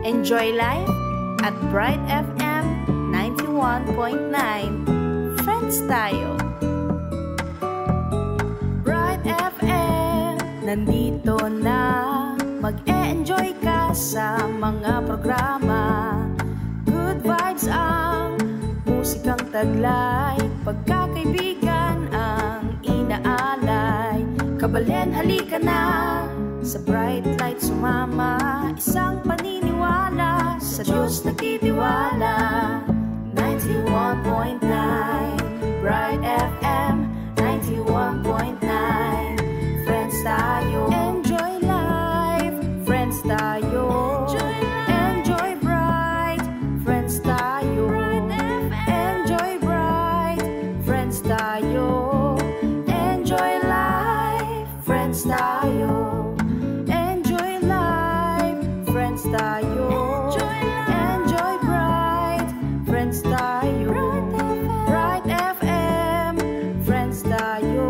Enjoy life at Bright FM 91.9. Friends tayo. Bright FM, nandito na. Mag-e-enjoy ka sa mga programa. Good vibes ang musikang taglay. Pagkakaibigan ang inaalay. Kabalen, halika na. Sa bright light sumama. Isang paniniwala. Sa Diyos nagtitiwala. 91.9 Bright FM 91.9. Friends tayo. Enjoy life. Friends tayo. Enjoy bright. Friends tayo. Enjoy bright. Friends tayo. Enjoy life. Friends tayo. Enjoy life. Friends tayo. Enjoy bright. Friends tayo. Bright FM. Friends tayo.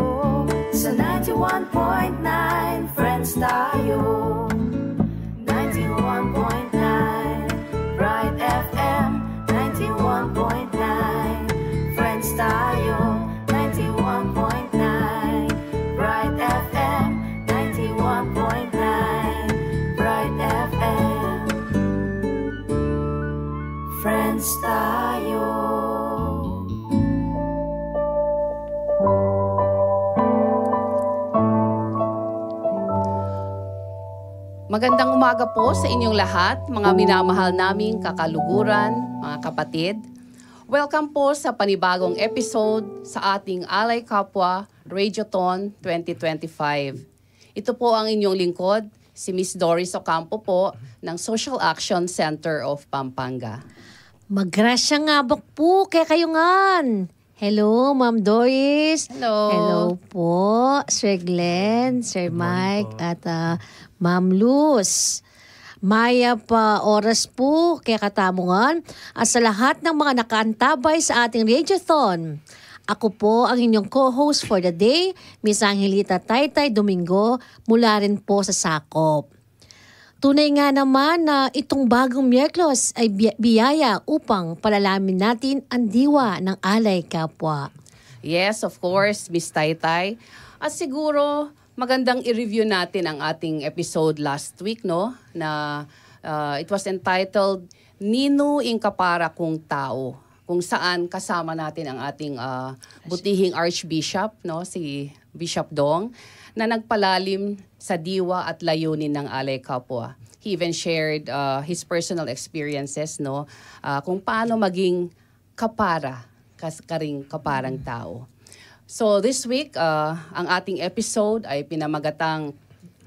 Sa 91.9 Friends tayo. 91.9 Bright FM 91.9 Friends tayo. 91.9 Bright FM 91.9 Bright FM Friends tayo. Magandang umaga po sa inyong lahat, mga minamahal naming kakaluguran, mga kapatid. Welcome po sa panibagong episode sa ating Alay Kapwa Radiothon 2025. Ito po ang inyong lingkod, si Miss Doris Ocampo po ng Social Action Center of Pampanga. Maggrasya nga po kaya kayo ngan. Hello, Ma'am Doris. Hello. Hello po, Sir Glenn, Sir Mike, at Ma'am Luz. Maya pa oras po kaya katamungan at sa lahat ng mga nakaantabay sa ating Radiothon. Ako po ang inyong co-host for the day, Miss Angelita Taytay Domingo, mula rin po sa Sakop. Tunay nga naman na itong bagong Miyerkules ay biyaya upang palalamin natin ang diwa ng alay kapwa. Yes, of course, Miss Taytay. At siguro magandang i-review natin ang ating episode last week, no? Na it was entitled Nino Inkapara Kung Tao, kung saan kasama natin ang ating butihing Archbishop, no? Si Bishop Dong, na nagpalalim sa diwa at layunin ng alay kapwa. He even shared his personal experiences, no? Kung paano maging kapara, karing kaparang tao. So this week, ang ating episode ay pinamagatang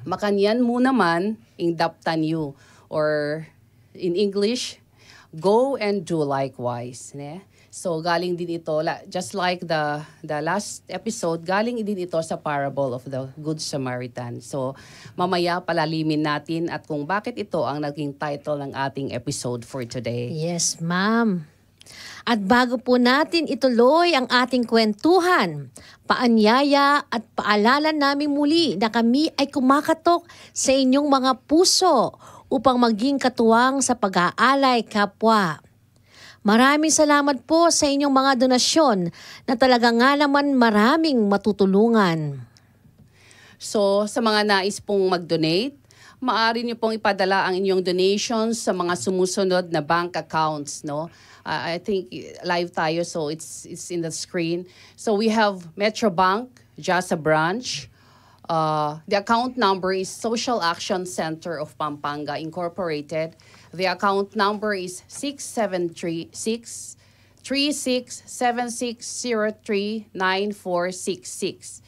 Makanyan mo naman ingdaptan you, or in English, go and do likewise. Ne? So galing din ito, just like the last episode, galing din ito sa parable of the Good Samaritan. So mamaya palalimin natin at kung bakit ito ang naging title ng ating episode for today. Yes, ma'am. At bago po natin ituloy ang ating kwentuhan, paanyaya at paalala namin muli na kami ay kumakatok sa inyong mga puso upang maging katuwang sa pag-aalay kapwa. Maraming salamat po sa inyong mga donasyon na talaga nga naman maraming matutulungan. So sa mga nais pong mag-donate, maaari niyo pong ipadala ang inyong donations sa mga sumusunod na bank accounts, no? I think live tayo, so it's in the screen. So we have Metrobank, Jasa Branch. The account number is Social Action Center of Pampanga Incorporated. The account number is 673-367603-9466.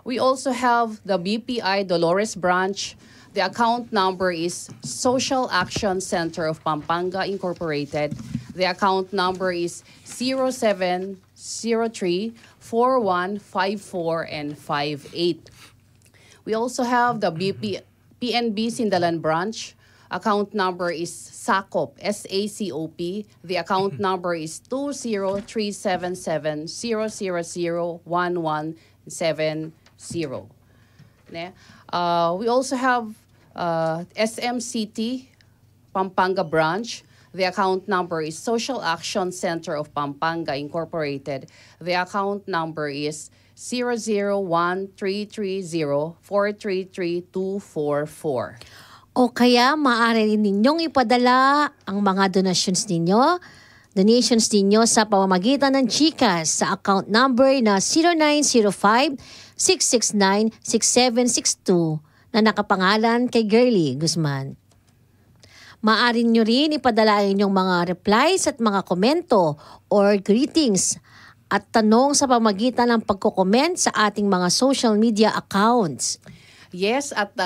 We also have the BPI Dolores Branch. The account number is Social Action Center of Pampanga Incorporated. The account number is 0703-4154 and 58. We also have the PNB Sindalan Branch. Account number is SACOP, S-A-C-O-P. The account number is 20377-000-1170. We also have SMCT Pampanga Branch. The account number is Social Action Center of Pampanga Incorporated. The account number is 001-330-433-244. O kaya maaari rin ninyong ipadala ang mga donations ninyo sa pamamagitan ng GCash sa account number na 0905-669-6762 na nakapangalan kay Girlie Guzman. Maaari nyo rin ipadala inyong mga replies at mga komento or greetings at tanong sa pamamagitan ng pagko-comment sa ating mga social media accounts. Yes, at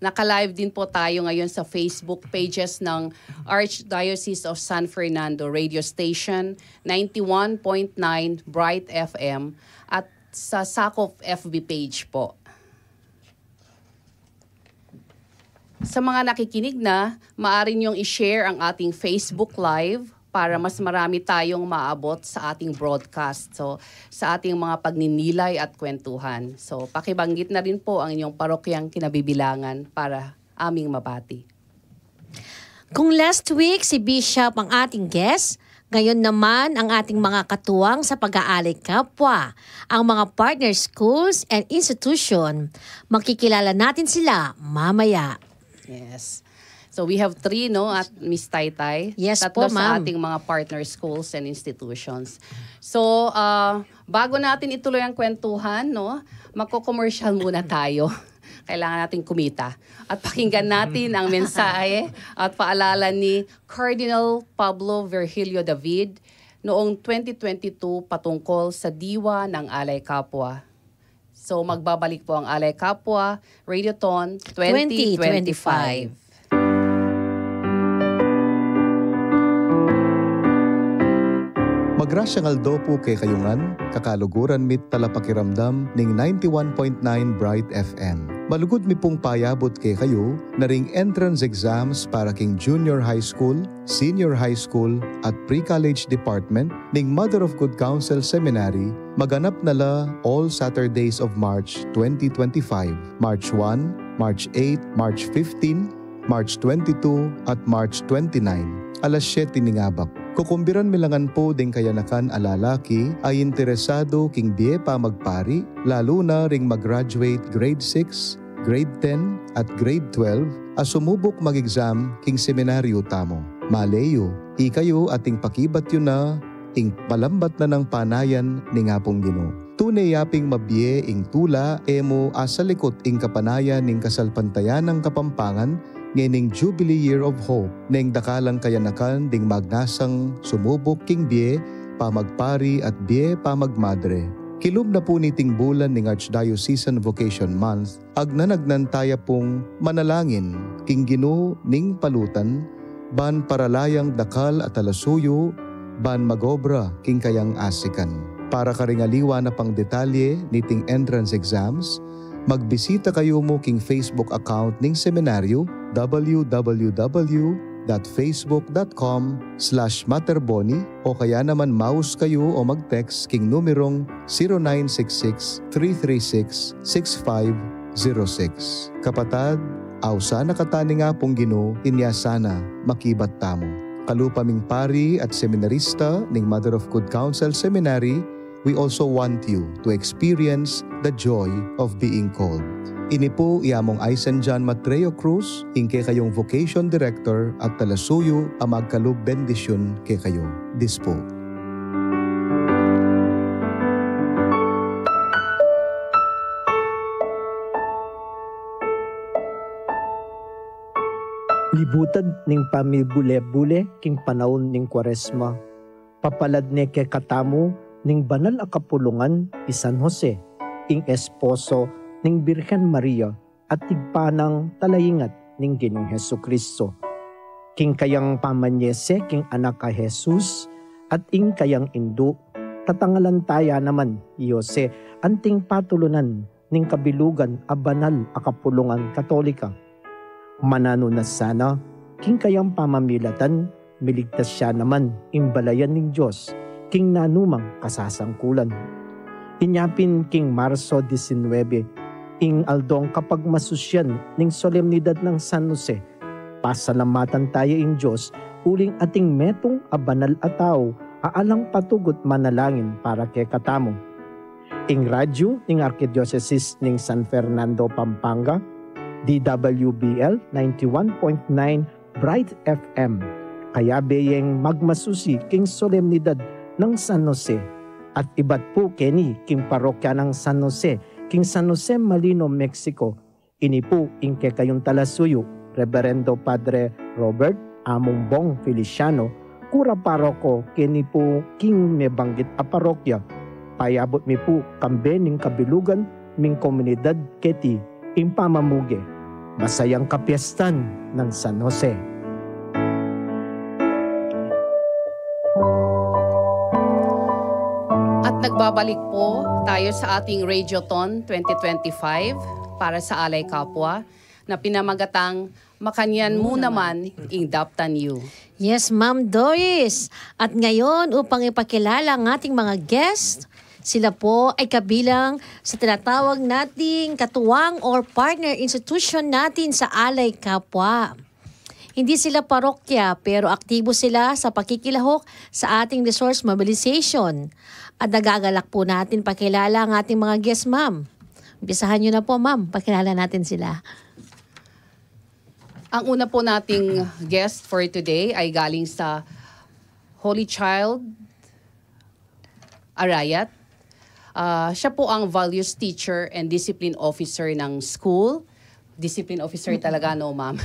naka-live din po tayo ngayon sa Facebook pages ng Archdiocese of San Fernando Radio Station, 91.9 Bright FM, at sa Sakop FB page po. Sa mga nakikinig na, maaari niyong i-share ang ating Facebook Live para mas marami tayong maabot sa ating broadcast. So, sa ating mga pagninilay at kwentuhan. So, pakibanggit na rin po ang inyong parokyang kinabibilangan para aming mabati. Kung last week si Bishop ang ating guest, ngayon naman ang ating mga katuwang sa pag-aalay kapwa, ang mga partner schools and institution. Makikilala natin sila mamaya. Yes. So we have 3, no, at Miss Taytay. Yes Tatlo po, sa ma'am. ating mga partner schools and institutions. So, bago natin ituloy ang kwentuhan, no, magko-commercial muna tayo. Kailangan natin kumita. At pakinggan natin ang mensahe at paalala ni Cardinal Pablo Virgilio David noong 2022 patungkol sa diwa ng Alay Kapwa. So, magbabalik po ang Alay Kapwa Radiothon 2025. Magrasyang aldo po kay kayungan, kakaluguran mit talapakiramdam ning 91.9 Bright FM. Malugod mi pong payabot kay kayo na ring entrance exams para king junior high school, senior high school at pre-college department ning Mother of Good Counsel Seminary maganap nala all Saturdays of March 2025, March 1, March 8, March 15, March 22 at March 29, alas 7 ningabak. Kukumbiran milangan po ding kayanakan alalaki ay interesado king biye pa magpari, lalo na ring mag-graduate grade 6, grade 10 at grade 12 as sumubok mag-exam king seminaryo tamo. Maleyo, ikayo ating pakibat yun na ing palambat na ng panayan ni nga pong Ginoo. Tunay yaping mabiye ing tula emo asalikot ing kapanayan ning kasalpantayan ng Kapampangan nganing Jubilee Year of Hope neng dakalang kayanakan ding magnasang sumubok king biye pamagpari at biye pamagmadre. Kilub na po niting bulan ning Archdiocesan Vocation Month agnanagnan taya pong manalangin king Ginoo ning palutan ban paralayang dakal at alasuyo ban magobra king kayang asikan. Para karingaliwa na pang detalye niting entrance exams, magbisita kayo mo king Facebook account ning seminaryo www.facebook.com/materboni o kaya naman mouse kayo o mag-text king numerong 0966-336-6506. Kapatad, awsa na katani nga pong Ginoo, inya sana makibat tamo. Kalupaming pari at seminarista ning Mother of Good Counsel Seminary, we also want you to experience the joy of being called. Ini po iamong Aisen John Matreo Cruz, ingke kayong Vocation Director at talasuyo ang magkalub bendisyon ke kayo. Dispo. Libutad ning pamibule-bule king panahon ning Kwaresma. Papalad ne ke katamu ning banal a kapulungan ti San Jose, ing esposo ning Birhen Maria at tigpanang talayingat ning Ginoong Hesukristo. King kayang pamanyese king anak ka Jesus at ing kayang indu, tatangalan taya naman Yose anting patulunan ning kabilugan a banal a kapulungan Katolika. Manano na sana, king kayang pamamilatan, miligtas siya naman imbalayan ning Diyos, king nanumang kasasangkulan. Inyapin king Marso 19, ing aldong kapag masusyan ning solemnidad ng San Jose, Pasalamatan tayo in Diyos, uling ating metong abanal ataw, aalang patugot manalangin para kay katamo. Ing radyo ning Archdiocese ning San Fernando, Pampanga, DWBL 91.9 Bright FM. Kaya beyeng magmasusi king solemnidad ng San Jose. At iba't po keni king parokya ng San Jose, king San Jose Malino, Mexico. Ini po ing kayong talasuyo, Reverendo Padre Robert Amongbong Feliciano, Kura Paroko, kini po king mebanggit a parokya. Payabot mi po kambening kabilugan ming komunidad keti ing pamamuge. Masayang kapiestan ng San Jose. At nagbabalik po tayo sa ating Radiothon 2025 para sa Alay Kapwa na pinamagatang Makanyan mo naman ing daptan you. Yes, Ma'am Doris. At ngayon, upang ipakilala ang ating mga guest, sila po ay kabilang sa tinatawag nating katuwang or partner institution natin sa Alay Kapwa. Hindi sila parokya pero aktibo sila sa pakikilahok sa ating resource mobilization. At nagagalak po natin pakilala ang ating mga guest, ma'am. Umpisahan nyo na po, ma'am. Pakilala natin sila. Ang una po nating guest for today ay galing sa Holy Child Arayat. Siya po ang values teacher and discipline officer ng school. Discipline officer talaga, no, ma'am?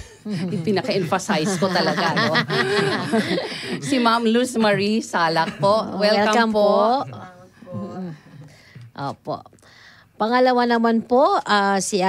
Pinaka-emphasize ko talaga, no? Si Ma'am Luz Marie Salak po. Welcome po. Opo. Pangalawa naman po, si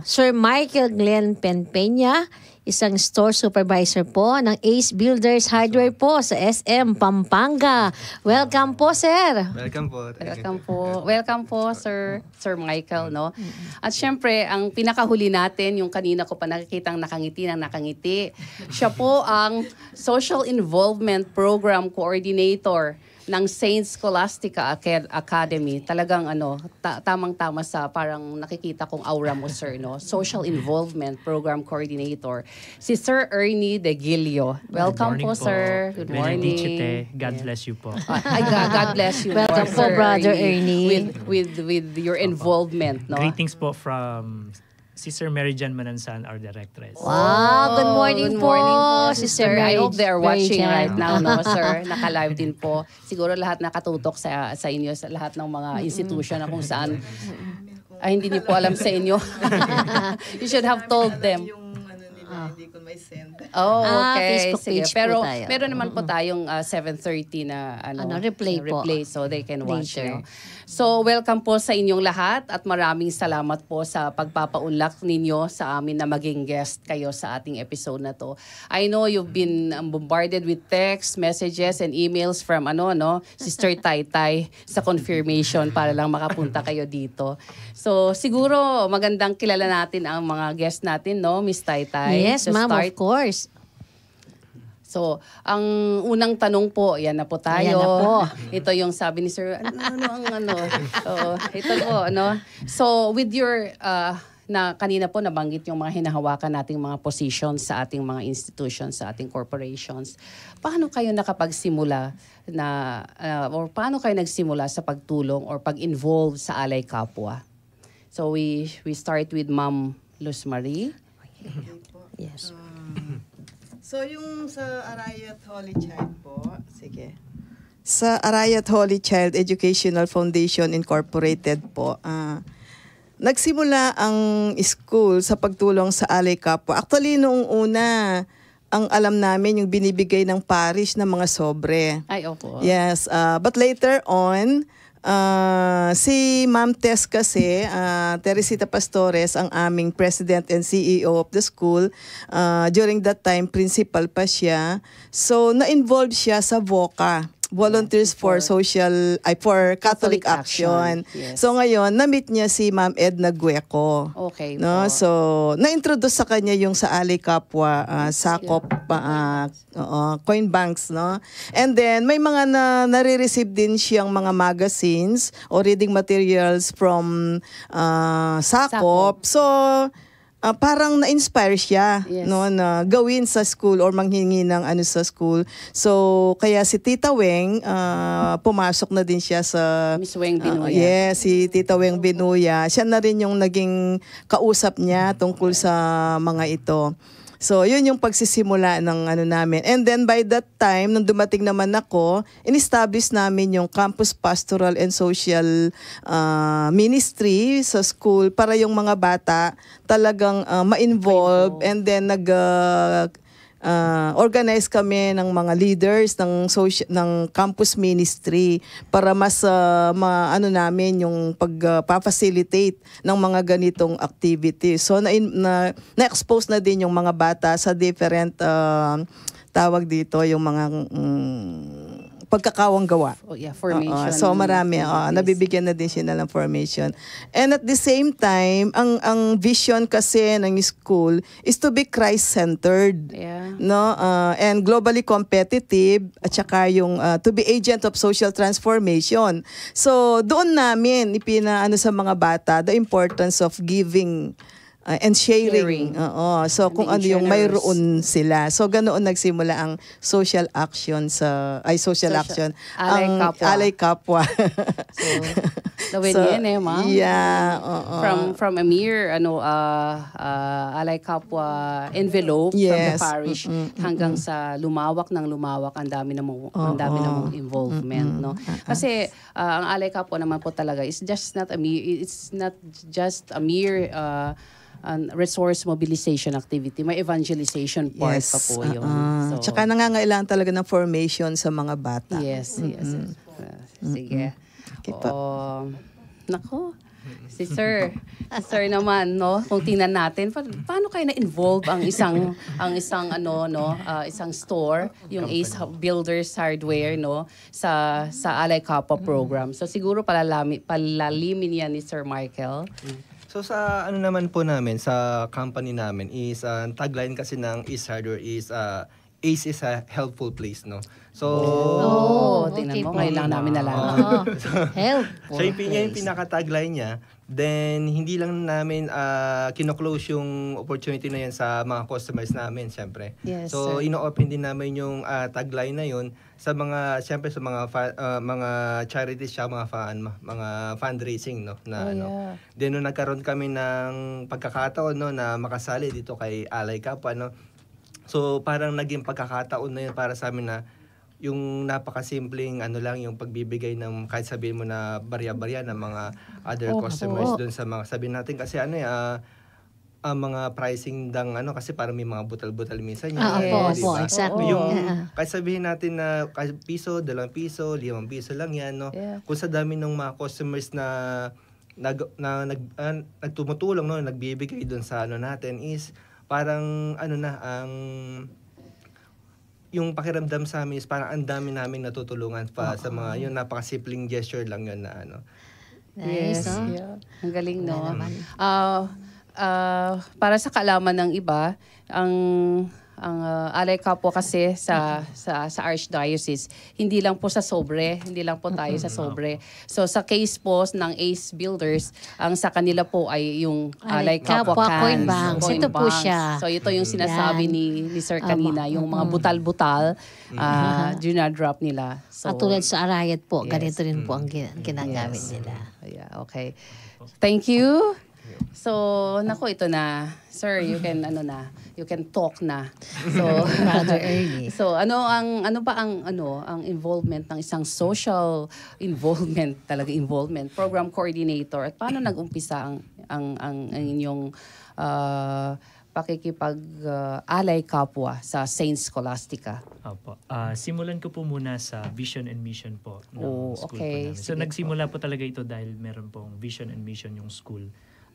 Sir Michael Glenn Penpeña, isang store supervisor po ng Ace Builders Hardware po sa SM Pampanga. Welcome po, sir. Welcome po. Welcome po. Welcome po, Sir Michael, no? At syempre, ang pinakahuli natin, yung kanina ko pa nakikitang nakangiti. Siya po ang Social Involvement Program Coordinator ng Saint Scholastica Academy. Talagang tamang-tama sa parang nakikita kong aura mo, sir, no? Social Involvement Program Coordinator. Si Sir Ernie De Gilio. Welcome po, sir. Good morning. God bless you po. God bless you. Welcome po, Sir Brother Ernie. With your involvement, no? Greetings po from Sister Mary Jan Manansan, our directress. Wow, good morning po, Sister. I hope they are watching Mary right now, no, sir? Naka-live din po. Siguro lahat nakatutok sa inyo, sa lahat ng mga institution na kung saan hindi niyo po alam sa inyo. You should have told them. Hindi ko may send. Oh, okay. Facebook Sige. page Pero po tayo. meron naman po tayong 7:30 na replay po. so they can watch. Later. So welcome po sa inyong lahat at maraming salamat po sa pagpapaunlak ninyo sa amin na maging guest kayo sa ating episode na to. I know you've been bombarded with texts, messages, and emails from Sister Taytay sa confirmation para lang makapunta kayo dito. So siguro magandang kilala natin ang mga guest natin, no, Miss Taytay? Yes, To ma'am, of start. course. So, ang unang tanong po, yan na po tayo. Ayan na po. Ito yung sabi ni Sir, Oo, ito po, So, with your, na kanina po nabanggit yung mga hinahawakan nating mga positions sa ating mga institutions, sa ating corporations. Paano kayo nakapagsimula or paano kayo nagsimula sa pagtulong or pag-involve sa Alay Kapwa? So, we start with Ma'am Luz Marie. Yes. So yung sa Arayat Holy Child po, sige. Sa Arayat Holy Child Educational Foundation Incorporated po, nagsimula ang school sa pagtulong sa Alay Kapwa. Actually, noong una, ang alam namin yung binibigay ng parish ng mga sobre. Ay, opo. Yes, but later on, si Ma'am Tess kasi, Teresita Pastores, ang aming president and CEO of the school. During that time, principal pa siya. So, na-involve siya sa VOCA. Volunteers for Catholic Action. Yes. So ngayon, na-meet niya si Ma'am Edna Gueco. Okay. No? Po. So, na-introduce sa kanya yung sa Alay Kapwa, sakop, coin banks, no? And then, may mga nare-receive din siyang mga magazines o reading materials from sakop. So, parang na-inspire siya Yes. no na gawin sa school or manghingi ng ano sa school. So kaya si Tita Weng pumasok na din siya sa Miss Weng Binuya. yes, si Tita Weng Binuya. Siya na rin yung naging kausap niya tungkol sa mga ito. So, yun yung pagsisimula ng ano namin. And then by that time, nung dumating naman ako, in-establish namin yung Campus Pastoral and Social Ministry sa school para yung mga bata talagang ma-involve and then organize kami ng mga leaders ng campus ministry para mas ano namin yung pagpa-facilitate ng mga ganitong activities. So na-expose na din yung mga bata sa different tawag dito yung mga pagkakawang gawa. Oh, yeah, formation. So marami, Yes. nabibigyan na din sila ng formation. And at the same time, ang vision kasi ng school is to be Christ-centered. Yeah. No? And globally competitive at saka yung to be agent of social transformation. So doon namin ipinaano sa mga bata the importance of giving and sharing. Oo. So kung ano Being yung generous. mayroon sila. So ganoon nagsimula ang social action action. Alay Ang Kapwa. Alay Kapwa. So, gawin So, yan ma'am. yeah, oo. From a mere Alay Kapwa envelope from the Yes. parish hanggang sa lumawak ang dami namang involvement, no. Kasi ang Alay Kapwa naman po talaga is just not a mere, it's not just a mere resource mobilization activity. May evangelization part pa po yun. So, Tsaka nangangailangan talaga ng formation sa mga bata. yes. Sige. Okay pa. Nako. Si Sir naman, no? Kung tingnan natin, paano kayo na-involve ang isang isang store, yung Ace Builders Hardware, no, sa Alay Kapwa program. So siguro palalimin yan ni Sir Michael. So sa ano naman po namin, sa company namin is tagline kasi ng Ace Hardware is Ace is a helpful place, no? So Tingnan mo, po. ngayon lang namin nalaman. Help. so yung pinaka-tagline niya, then hindi lang namin kino-close yung opportunity na yan sa mga customers namin, syempre. Yes, So sir. ino-open din namin yung tagline na yun sa mga syempre sa mga charities siya, mga fundraising, no, na yeah. Then nung nagkaroon kami ng pagkakataon, no, na makasali dito kay Alay Kapwa, no. So parang naging pagkakataon na yun para sa amin na yung napakasimpleng lang yung pagbibigay ng kahit sabihin mo na barya-barya ng mga other customers doon sa mga sabihin natin kasi ang mga pricing kasi parang may mga butal-butal minsan yun. Opo, exactly. Yung Yeah. kahit sabihin natin na kahit piso, 2 piso, 5 piso lang yan, no. Yeah. Kung sa dami ng mga customers na nagtumutulong, no, nagbibigay doon sa natin is parang ang yung pakiramdam sa amin is parang ang dami naming natutulungan pa sa mga yung napakasimpleng gesture lang yun na Nice, no? Yeah. Ang galing, no? Para sa kaalaman ng iba, ang Alay Kapwa kasi sa Archdiocese, hindi lang po sa sobre, hindi lang po tayo sa sobre. So sa case po ng Ace Builders, ang sa kanila po ay yung Alay Kapwa Coin cans. banks. Coin Ito po banks. siya. So ito yung sinasabi ni Sir kanina, yung mga butal-butal, dinadrop nila. So, At tulad sa Arayat po, Yes. ganito rin po ang ginagamit nila. yeah, okay. Thank you. So, ito na. Sir, you can you can talk na. So, Rather early. So, ano ba ang involvement ng isang social involvement program coordinator at paano nag-umpisa ang inyong pakikipag-alay kapwa sa Saint Scholastica? Opo. Simulan ko po muna sa vision and mission po ng school okay. po namin. So Sige nagsimula po talaga ito dahil meron pong vision and mission yung school.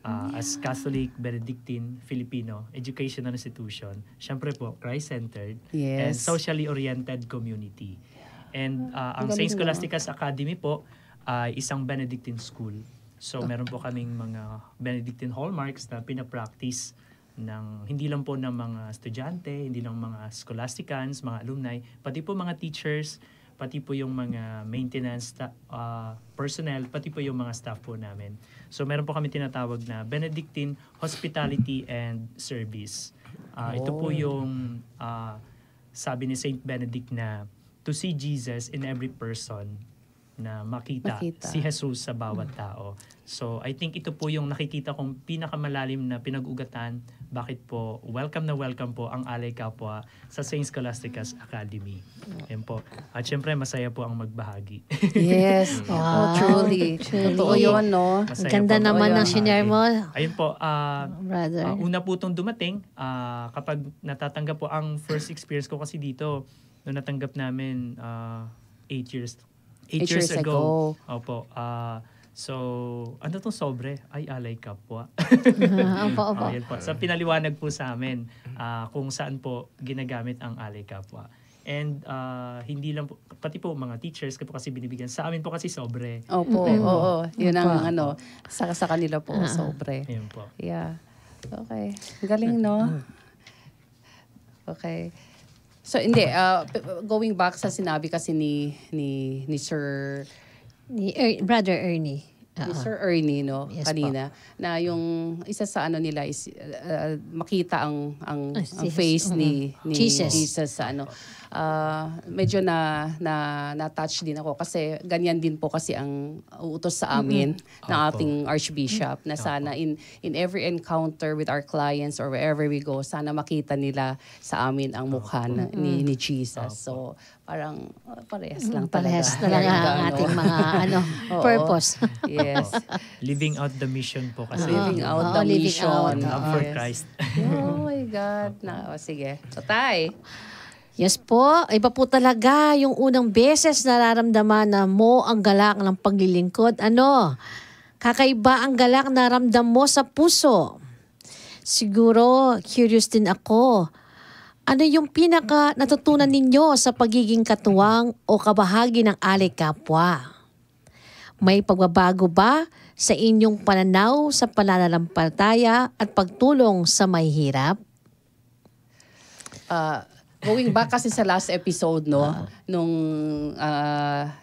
As Catholic, Benedictine, Filipino educational institution, syempre po Christ-centered and Yes. socially oriented community. And ang Saint Scholastica's Academy po ay isang Benedictine school. So meron po kaming mga Benedictine hallmarks na pinapractice ng hindi lang po ng mga estudyante, hindi lang mga scholasticans, mga alumni, pati po mga teachers, pati po yung mga maintenance personnel, pati po yung mga staff po namin. So meron po kami tinatawag na Benedictine Hospitality and Service. Ito po yung sabi ni Saint Benedict na to see Jesus in every person, na makita si Jesus sa bawat tao. So I think ito po yung nakikita kong pinakamalalim na pinag-ugatan bakit po welcome na welcome po ang Alay Kapwa sa St. Scholastica's Academy. Yan po. At syempre masaya po ang magbahagi. Yes. Truly. Totoo yun, no? Ang ganda naman ng shinare mo. Ayun po, brother. una po itong dumating, kapag natatanggap po ang first experience ko kasi dito, nung natanggap namin 8 years ago. Opo. So, ano tong sobre? Ay, Alay Kapwa. Opo. Yan po. So, pinaliwanag po sa amin kung saan po ginagamit ang Alay Kapwa. And hindi lang po, pati po mga teachers po kasi binibigyan. Sa amin po kasi sobre. Opo, oo. Yun ang sa kanila po, sobre. Yan po. Yeah. Okay. Galing, no? Okay. So hindi going back sa sinabi kasi ni Sir Brother Ernie. ni Sir Ernie, no, Yes, kanina, na yung isa sa nila is makita ang face ni Jesus sa medyo na-touch din ako kasi ganyan din po kasi ang utos sa amin ng ating Archbishop na sana in every encounter with our clients or wherever we go, sana makita nila sa amin ang mukha ni Jesus. So parang parehas lang talaga. Parehas talaga ang ating mga purpose. Yes. Living out the mission po kasi. Living out the living mission. out. For Yes. Christ. Oh my God. Sige. So, Tay. Yes po, iba po talaga yung unang beses nararamdaman na mo ang galak ng paglilingkod. Kakaiba ang galak na ramdam mo sa puso. Siguro, curious din ako. Ano yung pinaka natutunan ninyo sa pagiging katuwang o kabahagi ng Alay Kapwa? May pagbabago ba sa inyong pananaw sa pananampalataya at pagtulong sa mahihirap? Going back kasi sa last episode, nung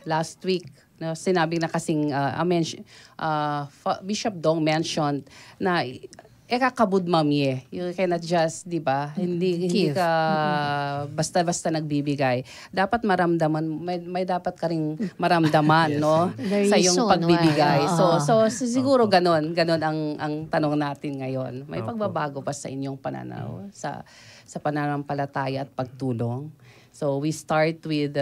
last week, sinabi na kasing Bishop Dong mentioned na kakabud mami you cannot just, di ba? Hindi ka basta-basta nagbibigay. Dapat maramdaman, may dapat ka ring maramdaman, no? Sa iyong pagbibigay. So siguro ganon ang tanong natin ngayon. May pagbabago ba sa inyong pananaw sa pananampalataya at pagtulong? So we start with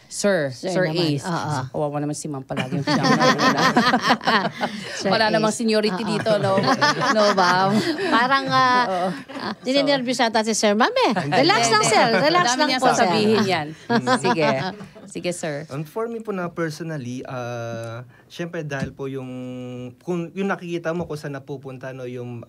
Sir Ace. Kawawa naman si Ma'am palagi yung wala namang seniority dito, no? No, ma'am. Parang ninenervyos ata si Sir. Ma'am relax lang, sir. Relax lang po, sir. Sabihin yan. Sige, sir. For me po na personally, syempre dahil po yung nakikita mo kung saan napupunta yung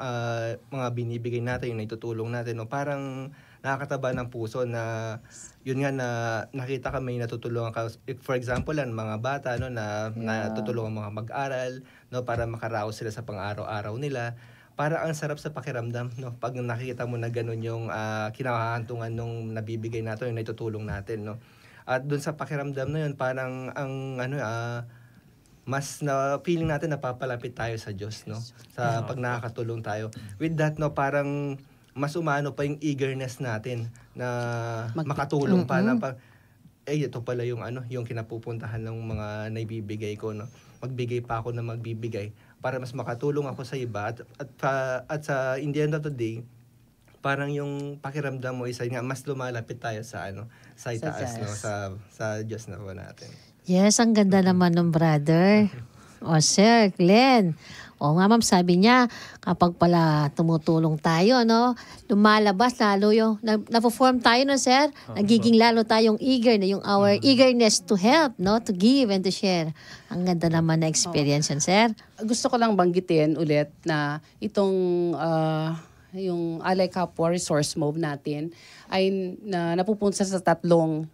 mga binibigay natin, yung naitutulong natin, parang nakakataba ng puso na yun nga na nakita kami natutulungan ka. For example, mga bata na natutulungan mga mag-aral, para makaraos sila sa pang-araw-araw nila. Para ang sarap sa pakiramdam, pag nakikita mo na ganun yung kinakahantungan nung nabibigay natin, yung naitutulong natin, At dun sa pakiramdam na yun, parang ang mas na feeling natin napapalapit tayo sa Diyos, sa pag nakakatulong tayo. With that, parang mas umano pa yung eagerness natin na makatulong pa na ito pala yung yung kinapupuntahan ng mga naibibigay ko, magbigay pa ako na magbibigay para mas makatulong ako sa iba at sa in the end of the day parang yung pakiramdam mo isa nga mas lumalapit tayo sa sa itaas, sa Diyos na po natin. Yes, ang ganda naman ng brother. Sir Glenn. Nga ma'am, sabi niya, kapag pala tumutulong tayo, lumalabas lalo yung, na-perform tayo, sir? Nagiging lalo tayong eager, yung our eagerness to help, to give and to share. Ang ganda naman na experience yan, sir. Gusto ko lang banggitin ulit na itong yung Alay Kapwa Resource Move natin ay napupunta sa tatlong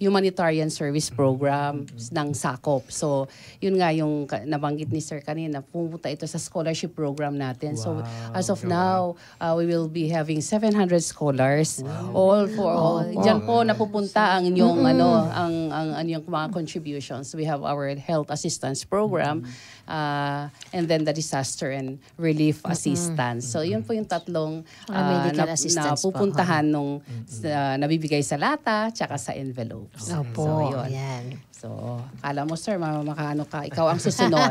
humanitarian service program ng SACOP. So, yun nga yung nabanggit ni Sir kanina, pumunta ito sa scholarship program natin. So, as of now, we will be having 700 scholars. All for all. Diyan po napupunta ang inyong ang inyong mga contributions. We have our health assistance program and then the disaster and relief assistance. So, yun po yung tatlong medical assistance napupuntahan nung nabibigay sa lata tsaka sa envelopes. Opo, So, yun. yan. So, kala mo sir, makaano ka, ikaw ang susunod.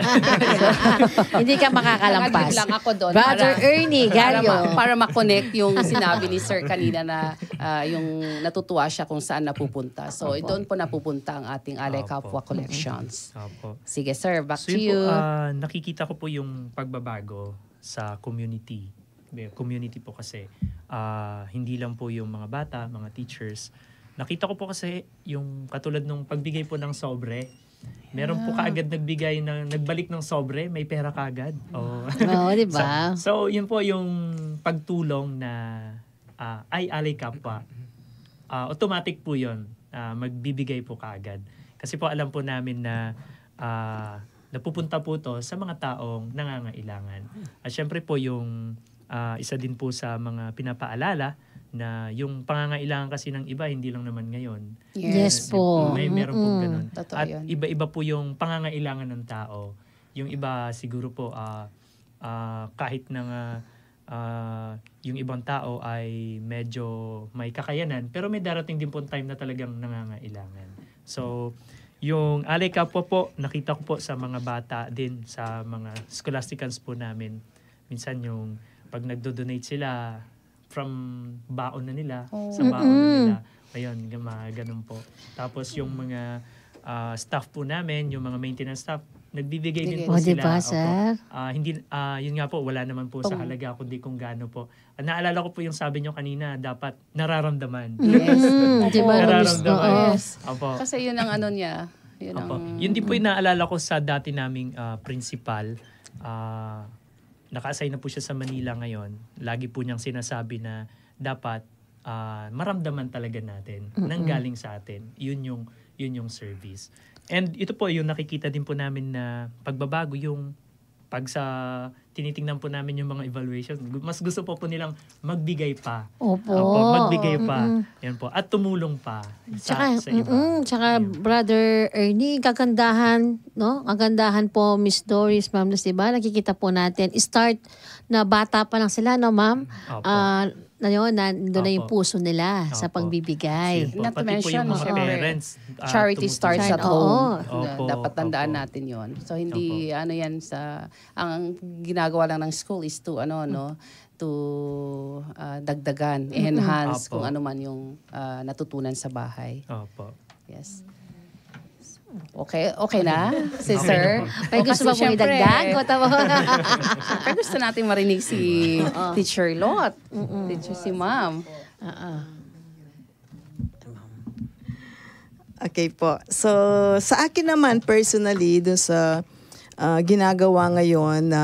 Hindi ka makakalampas. Nag-leave lang ako doon. Brother Ernie Gallo. Para ma-connect yung sinabi ni sir kanina na yung natutuwa siya kung saan napupunta. So, doon po napupunta ang ating Alay Kapwa Collections. Opo. Sige sir, back So to yun you. po, nakikita ko po yung pagbabago sa community. Community po kasi, hindi lang po yung mga bata, mga teachers. Nakita ko po kasi yung katulad nung pagbigay po ng sobre. Meron po kaagad nagbalik ng sobre, may pera kaagad. Oh. Oo, di ba? So, yun po yung pagtulong na ay Alay Kapwa. Automatic po yun. Magbibigay po kaagad. Kasi po alam po namin na napupunta po to sa mga taong nangangailangan. At syempre po yung isa din po sa mga pinapaalala na yung pangangailangan kasi ng iba, hindi lang naman ngayon. Yes po. Meron po ganun. Totoo At yun. iba-iba po yung pangangailangan ng tao. Yung iba siguro po kahit na yung ibang tao ay medyo may kakayanan, pero may darating din po time na talagang nangangailangan. So, yung Alay Kapwa po, nakita ko po sa mga bata din, sa mga scholasticans po namin. Minsan yung pag nagdo-donate sila from baon na nila, sa baon na nila. Ayun, ganun po. Tapos yung mga staff po namin, yung mga maintenance staff, nagbibigay din po sila. Diba, sir? Yun nga po, wala naman po sa halaga, kundi kung gaano po. Naalala ko po yung sabi nyo kanina, dapat nararamdaman. Yes. Diba? Nararamdaman. Yes. Opo. Kasi yun ang ano niya. Yun Opo. ang... Yun din po yung naalala ko sa dati naming principal. Naka-assign na po siya sa Manila ngayon. Lagi po niyang sinasabi na dapat maramdaman talaga natin nang galing sa atin. Yun yung service. And ito po yung nakikita din po namin na pagbabago yung pag sa tinitingnan po namin yung mga evaluation, mas gusto po nilang magbigay pa. Opo. Magbigay pa. Yan po. At tumulong pa sa iba. Tsaka Brother Ernie, kagandahan, no? Kagandahan po, Miss Doris, Ma'am Luz, diba? Nakikita po natin. Start na bata pa lang sila, no, Ma'am? Opo. Doon na yung Opo. puso nila sa Opo. pagbibigay. Yun po. Not to Pati po mention, yung mga syempre, parents. Charity starts at Oo. home. Opo, Dapat tandaan opo. natin yon. So hindi ano yan sa ang ginagawa lang ng school is to to dagdagan, enhance Opo. kung ano man yung natutunan sa bahay. Opo. Yes. Okay na si Okay sir. na po. May gusto ba Kasi pong idagdag? O tama? Siyempre gusto natin marinig si Teacher Lot, Teacher si Ma'am. Okay po. So, sa akin naman personally, dun sa ginagawa ngayon na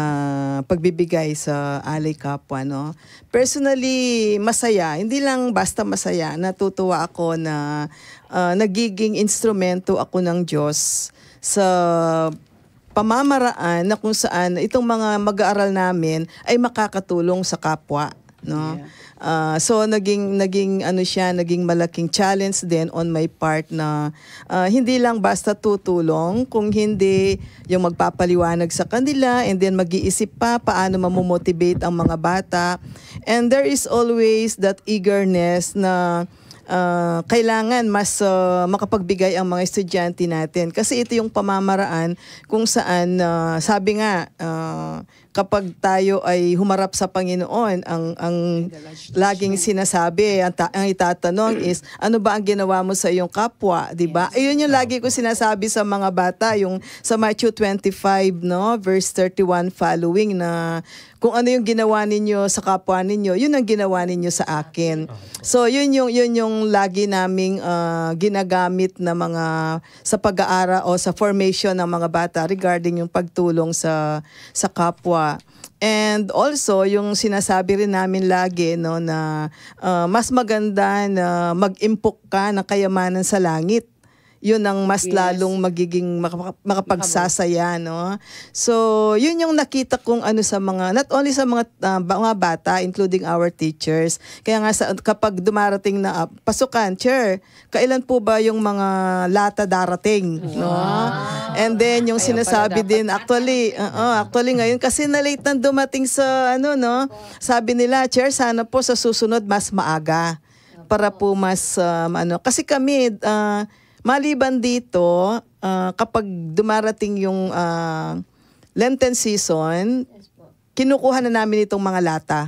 pagbibigay sa Alay Kapwa, no? Personally, masaya. Hindi lang basta masaya. Natutuwa ako na nagiging instrumento ako ng Diyos sa pamamaraan na kung saan itong mga mag-aaral namin ay makakatulong sa kapwa, no? So naging malaking challenge din on my part na hindi lang basta tutulong, kung hindi yung magpapaliwanag sa kanila and then mag-iisip pa paano mamomotivate ang mga bata. And there is always that eagerness na kailangan mas makapagbigay ang mga estudyante natin. Kasi ito yung pamamaraan kung saan, sabi nga, kapag tayo ay humarap sa Panginoon, ang laging sinasabi, ang itatanong is, ano ba ang ginawa mo sa iyong kapwa? Diba? Ayun yung lagi ko sinasabi sa mga bata, yung sa Matthew 25, no, verse 31 following, na kung ano yung ginawa ninyo sa kapwa ninyo, yun ang ginawa ninyo sa akin. So yun yung ang lagi naming ginagamit na mga sa pag-aaral o sa formation ng mga bata regarding yung pagtulong sa kapwa. And also, yung sinasabi rin namin lagi no, na mas maganda na mag-impok ka ng kayamanan sa langit. Yun ang mas lalong magiging makapagsasaya, no? So, yun yung nakita kong ano sa mga, not only sa mga bata, including our teachers. Kaya nga kapag dumarating na pasukan, Chair, kailan po ba yung mga lata darating, no? And then yung sinasabi din, actually ngayon kasi na late nang dumating sa no? Sabi nila, Chair, sana po sa susunod mas maaga para po mas kasi kami maliban dito, kapag dumarating yung Lenten season, kinukuha na namin itong mga lata.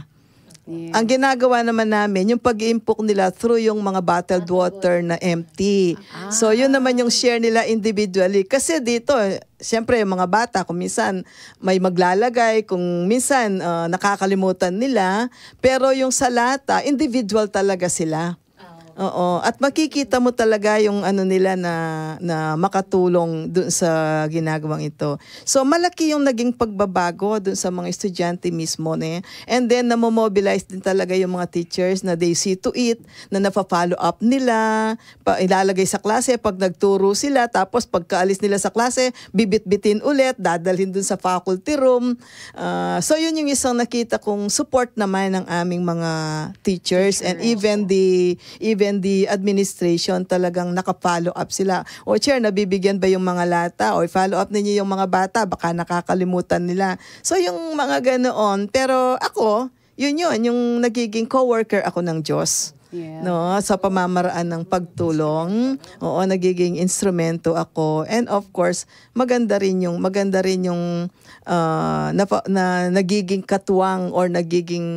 Yeah. Ang ginagawa naman namin, yung pag-impok nila through yung mga bottled water na empty. So yun naman yung share nila individually. Kasi dito, siyempre yung mga bata, kung minsan may maglalagay, kung minsan nakakalimutan nila. Pero yung sa lata, individual talaga sila. Oo, at makikita mo talaga yung ano nila na makatulong dun sa ginagawang ito. So malaki yung naging pagbabago dun sa mga estudyante mismo, ne. And then namo-mobilize din talaga yung mga teachers na they see to it, na nafa-follow up nila, ilalagay sa klase pag nagturo sila, tapos pagkaalis nila sa klase, bibit-bitin ulit, dadalhin dun sa faculty room. So yun yung isang nakita kong support naman ng aming mga teachers and even the administration talagang naka-follow up sila. O Chair, nabibigyan ba yung mga lata? O follow up ninyo yung mga bata, baka nakakalimutan nila. So yung mga ganoon. Pero ako, yun yung nagiging co-worker ako ng Diyos. Yeah. No, sa pamamaraan ng pagtulong. Oo, nagiging instrumento ako. And of course, maganda rin yung nagiging katuwang or nagiging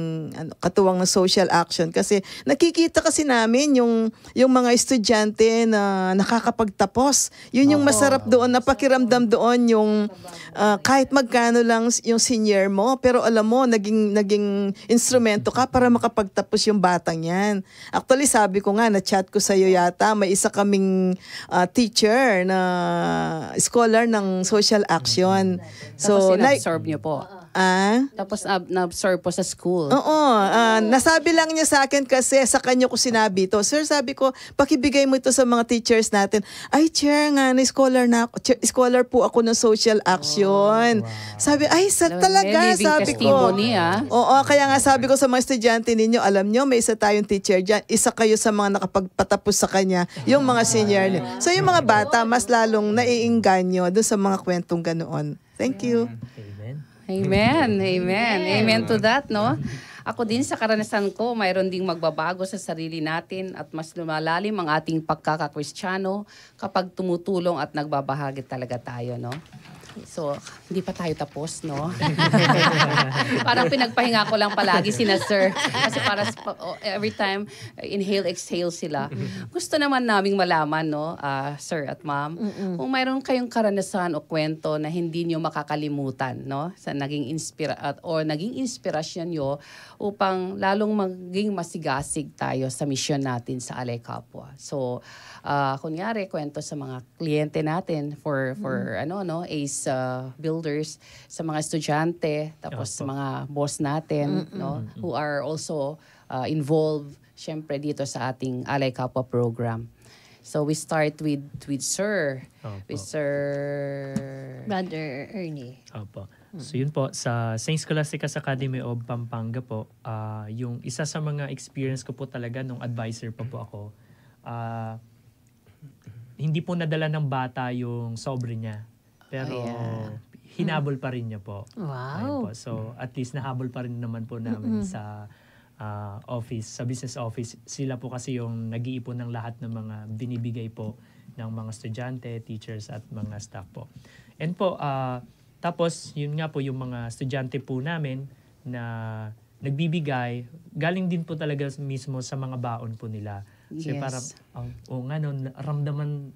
katuwang ng social action kasi nakikita kasi namin yung mga estudyante na nakakapagtapos. Yun yung masarap doon, napakiramdam doon yung kahit magkano lang yung senior mo, pero alam mo naging instrumento ka para makapagtapos yung batang yan. Actually, sabi ko nga, na-chat ko sa'yo yata, may isa kaming teacher na scholar ng social action. So, na-absorb niyo po. Tapos na-absorb po sa school. Oo. Nasabi lang niya sa akin kasi sa kanya ko sinabi to. Sir, sabi ko, pakibigay mo ito sa mga teachers natin. Ay, Chair nga, scholar po ako ng social action. Sabi, ay, talaga, sabi ko. Oo, kaya nga sabi ko sa mga estudyante ninyo, alam nyo, may isa tayong teacher dyan. Isa kayo sa mga nakapagpatapos sa kanya, yung mga senior niyo. So, yung mga bata, mas lalong naiinganyo doon sa mga kwentong ganoon. Thank you. Amen. Amen to that, no? Ako din sa karanasan ko, mayroon ding magbabago sa sarili natin at mas lumalalim ang ating pagkakakristyano kapag tumutulong at nagbabahagi talaga tayo, no? So, hindi pa tayo tapos, no? Parang pinagpahinga ko lang palagi sina Sir. Kasi para every time, inhale, exhale sila. Gusto naman naming malaman, no, Sir at Ma'am, kung mayroon kayong karanasan o kwento na hindi nyo makakalimutan, no? Sa naging inspirasyon nyo upang lalong maging masigasig tayo sa misyon natin sa Alay Kapwa. So, kunyari, kwento sa mga kliyente natin for ACE builders, sa mga estudyante, tapos sa mga boss natin, no, who are also involved, syempre, dito sa ating Alay Kapwa program. So, we start with Sir. With Sir Brother Ernie. Opo. So yun po, sa St. Scholastica's Academy of Pampanga po, yung isa sa mga experience ko po talaga nung advisor pa po ako, hindi po nadala ng bata yung sobre niya. Pero hinabol pa rin niya po. Wow. Po. So at least nahabol pa rin naman po namin sa office, sa business office. Sila po kasi yung nag-iipon ng lahat ng mga binibigay po ng mga estudyante, teachers at mga staff po. And po, tapos yun nga po yung mga estudyante po namin na nagbibigay, galing din po talaga mismo sa mga baon po nila. Kasi parang, ramdaman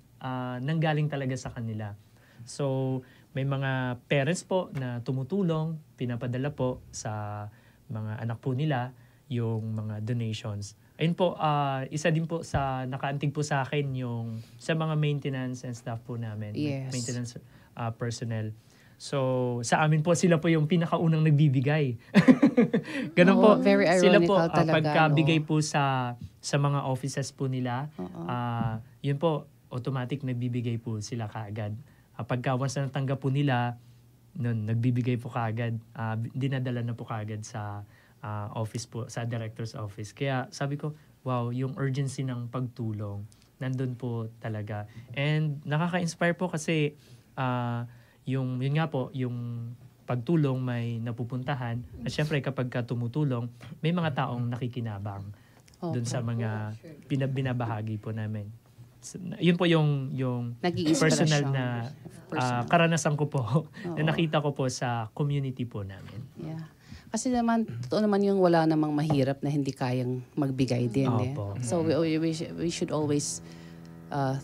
nanggaling talaga sa kanila. So, may mga parents po na tumutulong, pinapadala po sa mga anak po nila yung mga donations. Ayun po, isa din po sa nakaantig po sa akin yung sa mga maintenance and staff po namin. Yes. Maintenance personnel. So, sa amin po, sila po yung pinakaunang nagbibigay. Ganun po. Oo, very Sila po, ironical talaga, pagkabigay no? po sa mga offices po nila, yun po, automatic nagbibigay po sila kaagad. Pagka once na natanggap po nila, nun, nagbibigay po kaagad. Dinadala na po kaagad sa office po, sa director's office. Kaya sabi ko, wow, yung urgency ng pagtulong, nandun po talaga. And nakaka-inspire po kasi yun nga po, yung pagtulong may napupuntahan. At syempre kapag ka tumutulong, may mga taong nakikinabang dun sa mga binabahagi po namin. So, yun po yung Naging personal inspirasyon. na karanasan ko po na nakita ko po sa community po namin. Yeah. Kasi naman, totoo naman yung wala namang mahirap na hindi kayang magbigay din. Eh. Opo. So we should always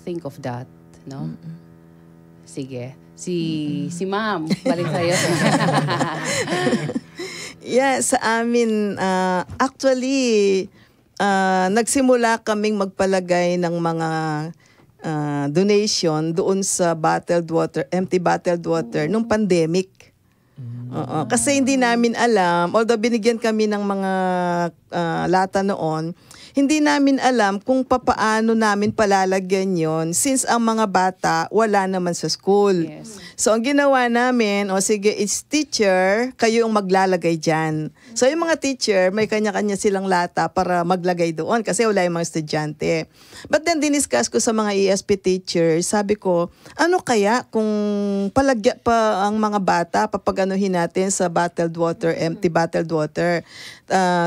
think of that. No? Sige. Si ma'am, balik sa'yo. Yeah, sa amin, actually, nagsimula kaming magpalagay ng mga donation doon sa empty bottled water nung pandemic. Kasi hindi namin alam, although binigyan kami ng mga lata noon, hindi namin alam kung papaano namin palalagyan yon since ang mga bata wala naman sa school. Yes. So ang ginawa namin, sige, it's teacher, kayo ang maglalagay dyan. So yung mga teacher, may kanya-kanya silang lata para maglagay doon kasi wala yung mga estudyante. But then diniscuss ko sa mga ESP teachers, sabi ko, ano kaya kung palagya pa ang mga bata, papaganuhin natin sa bottled water, empty bottled water,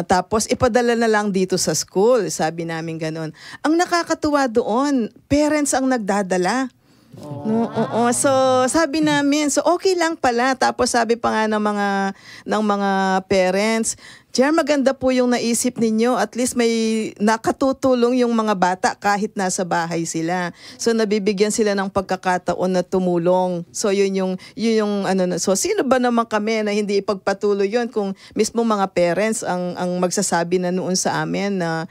tapos ipadala na lang dito sa school. Sabi namin ganun. Ang nakakatuwa doon, parents ang nagdadala. Oo. So sabi namin, so okay lang pala. Tapos sabi pa nga ng mga parents, Jer, maganda po yung naisip ninyo. At least may nakatutulong yung mga bata kahit nasa bahay sila. So nabibigyan sila ng pagkakataon na tumulong. So yun yung so sino ba naman kami na hindi ipagpatuloy yun kung mismo mga parents ang magsasabi na noon sa amin na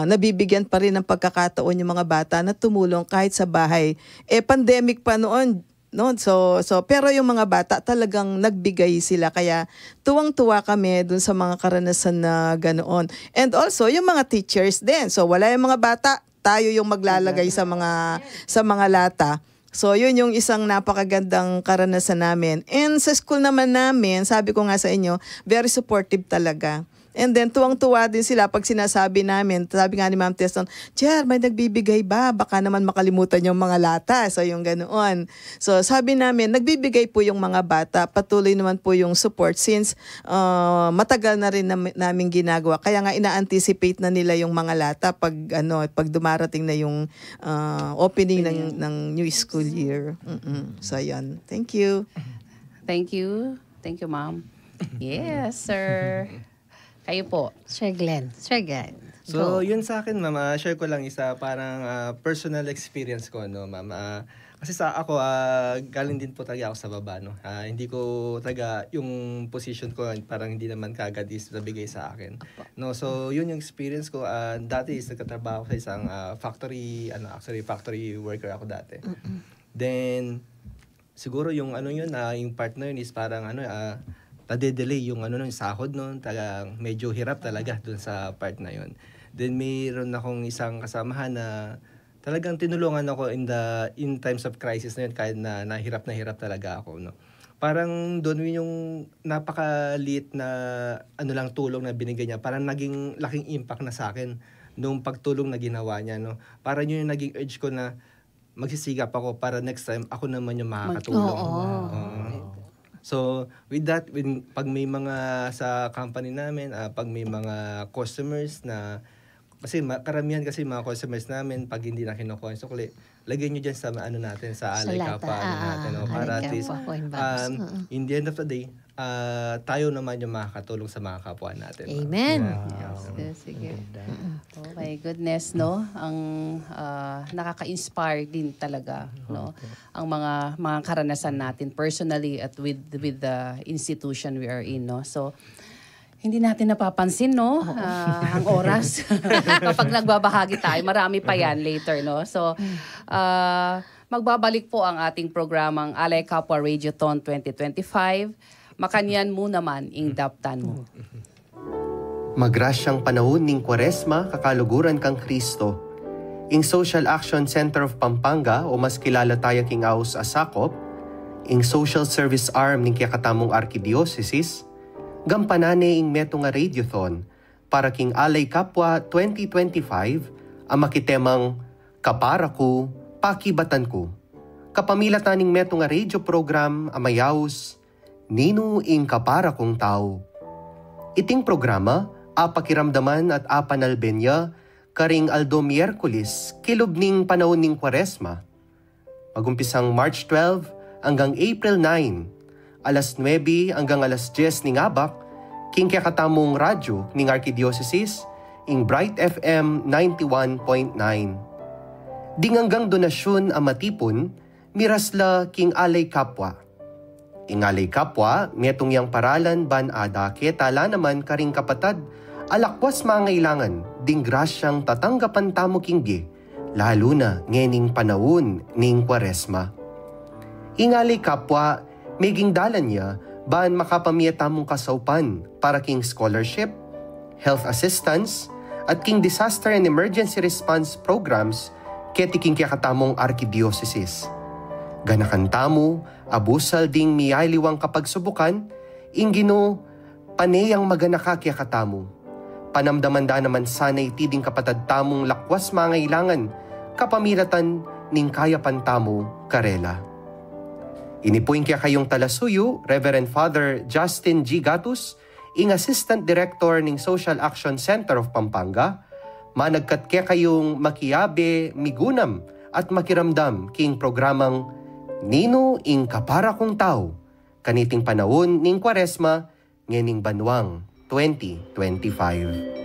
nabibigyan pa rin ng pagkakataon yung mga bata na tumulong kahit sa bahay. Pandemic pa noon. No, so pero yung mga bata talagang nagbigay sila kaya tuwang-tuwa kami dun sa mga karanasan na ganoon. And also yung mga teachers din. So wala yung mga bata, tayo yung maglalagay sa mga lata. So yun yung isang napakagandang karanasan namin. And sa school naman namin, sabi ko nga sa inyo, very supportive talaga. And then, tuwang-tuwa din sila pag sinasabi namin. Sabi nga ni Ma'am Teston, Jer, may nagbibigay ba? Baka naman makalimutan yung mga lata. So, yung ganoon. So, sabi namin, nagbibigay po yung mga bata. Patuloy naman po yung support since matagal na rin namin ginagawa. Kaya nga, ina-anticipate na nila yung mga lata pag dumarating na yung opening ng new school year. So, yan. Thank you. Thank you. Thank you, ma'am. Yes, sir. Kayo po. Sir Glenn. So, yun sa akin, ma'am, share ko lang isa parang personal experience ko, no, ma'am. Kasi ako, galing din po talaga ako sa baba, no. Hindi ko talaga, yung position ko, parang hindi naman kagad is nabigay sa akin. No, so, yun yung experience ko. Dati is nagkatrabaho sa isang factory worker ako dati. Then, siguro yung yung partner is parang nade-delay yung yung sahod noon, talagang medyo hirap talaga dun sa part na yun. Then mayroon akong isang kasamahan na talagang tinulungan ako in times of crisis na yun, kahit na hirap talaga ako, no. Parang doon yung napakaliit na lang tulong na binigay niya, parang naging laking impact na sa akin nung pagtulong na ginawa niya, no. Parang yun yung naging urge ko na magsisigap ako para next time ako naman yung makakatulong. So, with that, pag may mga sa company namin, pag may mga customers na, kasi karamihan kasi mga customers namin, pag hindi na kinukuha yung sukli, lagyan nyo dyan sa natin, sa alay kapa natin. Para at least, in the end of the day, tayo naman yung makakatulong sa mga kapwa natin. Amen. Sige. Oh my goodness, no? Ang nakaka-inspire din talaga, no? Ang mga karanasan natin personally at with the institution we are in, no? So, Hindi natin napapansin, no? Ang oras. Kapag nagbabahagi tayo, marami pa yan later, no? So, magbabalik po ang ating programang Alay Kapwa Radiothon 2025. Makanyan mo naman, ing daptan mo. Magrasyang panahon ning Kwaresma, kakaluguran kang Kristo. Ing Social Action Center of Pampanga, o mas kilala tayo king Aus Asakop, ing Social Service Arm ning Kakatamong Arkidiocese, gampanane ing meto nga radiothon para king Alay Kapwa 2025 ang makitemang Kapara ko, Pakibatan ko. Kapamilatan ning meto nga radio program amayaws Nino ing Kapara kong tao. Iting programa apakiramdaman at apanalbenya karing Aldo Miyerkules kilob ning panahon ning Kwaresma. Magumpisang March 12 hanggang April 9, alas 9 hanggang alas 10 ning abak, king kakatamong radyo ning Arkidiocese, ing Bright FM 91.9. Ding hanggang donasyon ang matipon, mirasla king Alay Kapwa. Ing Alay Kapwa, metong yang paralan ban ada ketala naman karing kapatad, alakwas mangailangan, ding grasyang tatanggapan tamo kinggi, lalo na ngening panahon ning Kwaresma. Ing Alay Kapwa, meging dalan niya, baan makapamiyatamong kasaupan para king scholarship, health assistance, at king disaster and emergency response programs keti king kakatamong Arkidiocese. Ganakan tamo, abusal ding miyaliwang kapagsubukan, ingino, paneyang maganaka kya katamo. Panamdaman da naman sanay tiding kapatad tamong lakwas mangailangan, kapamilatan ning kayapan tamo karela. Inipuin kaya kayong talasuyo, Reverend Father Justin G. Gatus, ing Assistant Director ng Social Action Center of Pampanga, managkat kaya kayong makiyabe, migunam at makiramdam king programang Nino ing Kapara kong tao, kaniting panahon ning Kwaresma, ngening banwang 2025.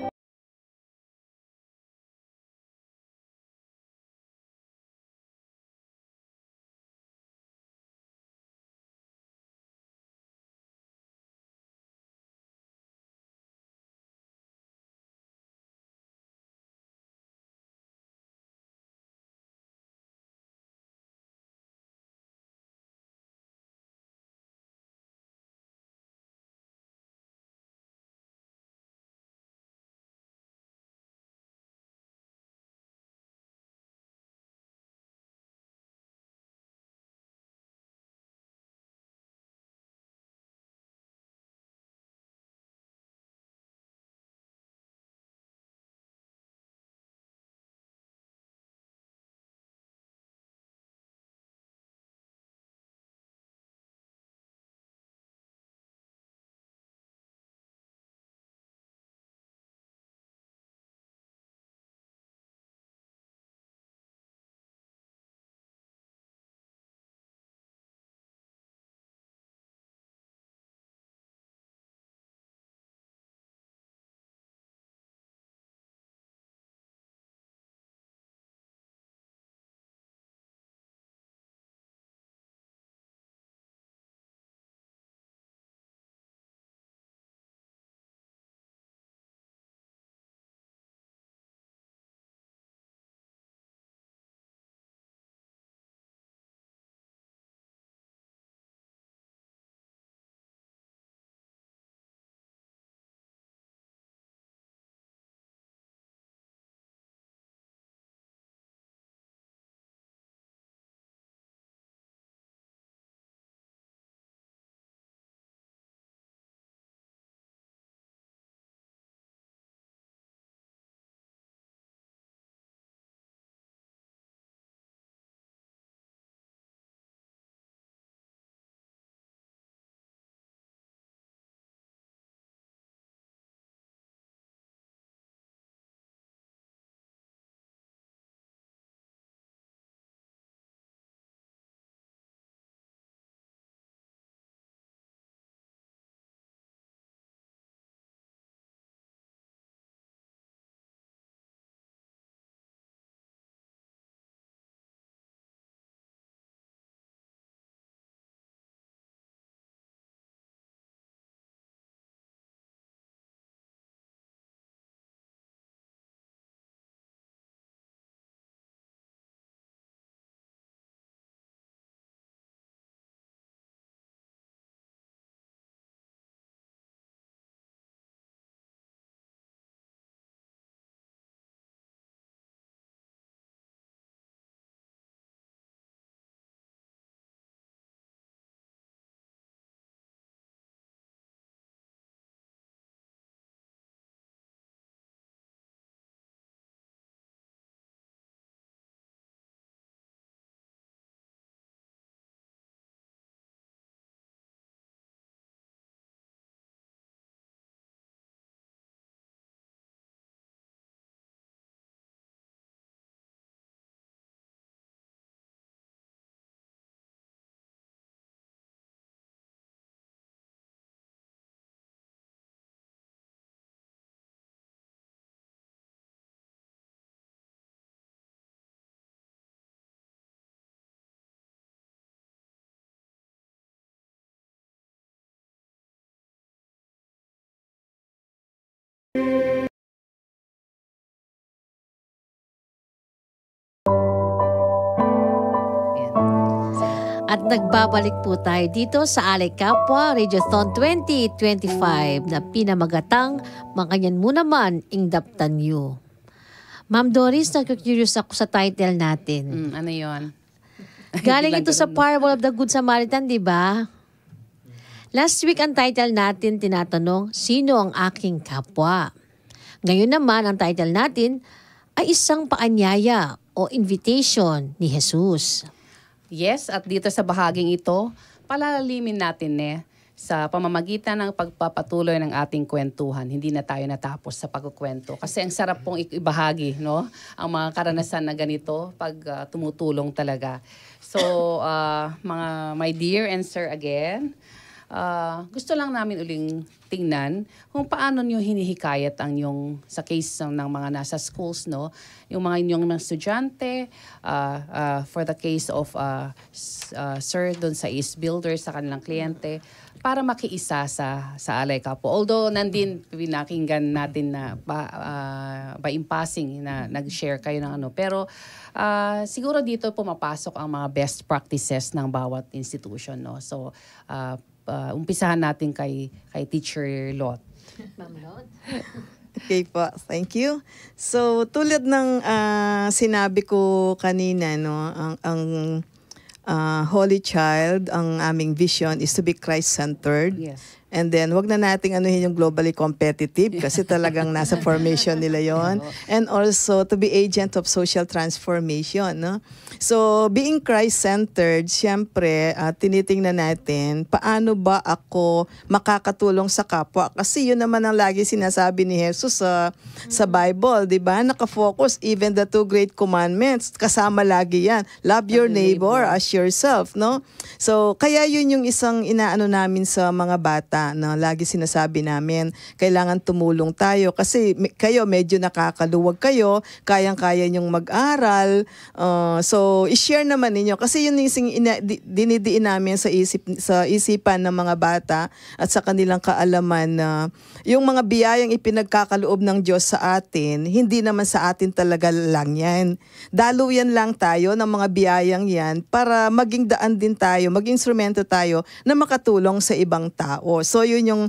Yan. At nagbabalik po tayo dito sa Alay Kapwa Radiothon 2025 na pinamagatang Mangkanyan mo naman ingdaptan nyo. Ma'am Doris, nagka-curious ako sa title natin. Ano yon? Galing ito sa Parable of the Good Samaritan, di ba? Last week ang title natin tinatanong, sino ang aking kapwa? Ngayon naman ang title natin ay isang paanyaya o invitation ni Jesus. Yes, at dito sa bahaging ito, palalimin natin sa pamamagitan ng pagpapatuloy ng ating kwentuhan. Hindi na tayo natapos sa pagkukwento. Kasi ang sarap pong ibahagi, no? Ang mga karanasan na ganito pag tumutulong talaga. So, my dear and sir again, gusto lang namin uling tingnan kung paano nyo hinihikayat ang yung sa case ng mga nasa schools, no? Yung mga inyong mga estudyante, for the case of sir doon sa East Builder, sa kanilang kliyente, para makiisa sa Alay Kapwa. Although nandin pinakinggan natin na by in passing na nag-share kayo ng ano. Pero siguro dito pumapasok ang mga best practices ng bawat institution, no? So umpisahan natin kay Teacher Lot. Ma'am Lot? Okay po, thank you. So tulad ng sinabi ko kanina, no, ang Holy Child, ang aming vision is to be Christ-centered. Yes. And then, wag na nating anuhin yung globally competitive kasi talagang nasa formation nila yon. And also, to be agent of social transformation. No? So, being Christ-centered, siyempre, tinitingnan natin, paano ba ako makakatulong sa kapwa? Kasi yun naman ang lagi sinasabi ni Jesus sa Bible, di ba? Nakafocus, even the 2 great commandments, kasama lagi yan. Love your neighbor as yourself, no? So, kaya yun yung isang inaano namin sa mga bata na lagi sinasabi namin, kailangan tumulong tayo kasi kayo medyo nakakaluwag kayo, kayang-kaya nyong mag-aral. So, i-share naman ninyo kasi yun yung dinidiin namin sa isipan ng mga bata at sa kanilang kaalaman na yung mga biyayang ipinagkakaloob ng Diyos sa atin, hindi naman sa atin talaga lang yan. Daluyan lang tayo ng mga biyayang yan para maging daan din tayo, maging instrumento tayo na makatulong sa ibang tao. So yun yung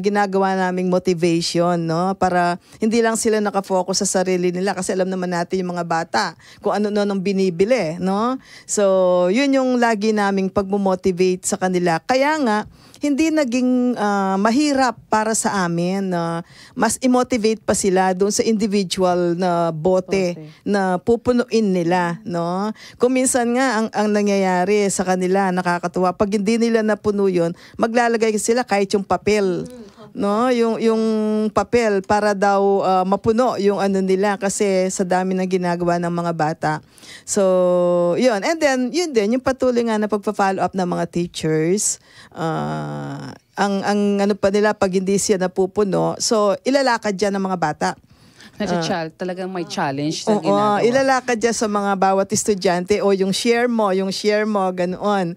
ginagawa naming motivation, no? Para hindi lang sila nakafocus sa sarili nila kasi alam naman natin yung mga bata kung ano nung binibili, no? So yun yung lagi naming pagmo-motivate sa kanila. Kaya nga hindi naging mahirap para sa amin na mas i-motivate pa sila doon sa individual na bote na pupunuin nila, no? Kung minsan nga ang nangyayari sa kanila nakakatuwa, pag hindi nila napuno yun, maglalagay sila kahit yung papel, no? Yung papel para daw mapuno yung ano nila kasi sa dami ng ginagawa ng mga bata. So, yun. And then, yun din, yung patuloy nga na pagpa-follow up ng mga teachers, ang ano pa nila pag hindi siya napupuno, so ilalakad dyan ng mga bata. Talagang may challenge na Oo, ginagawa. ilalakad dyan sa mga bawat estudyante o yung share mo, ganoon.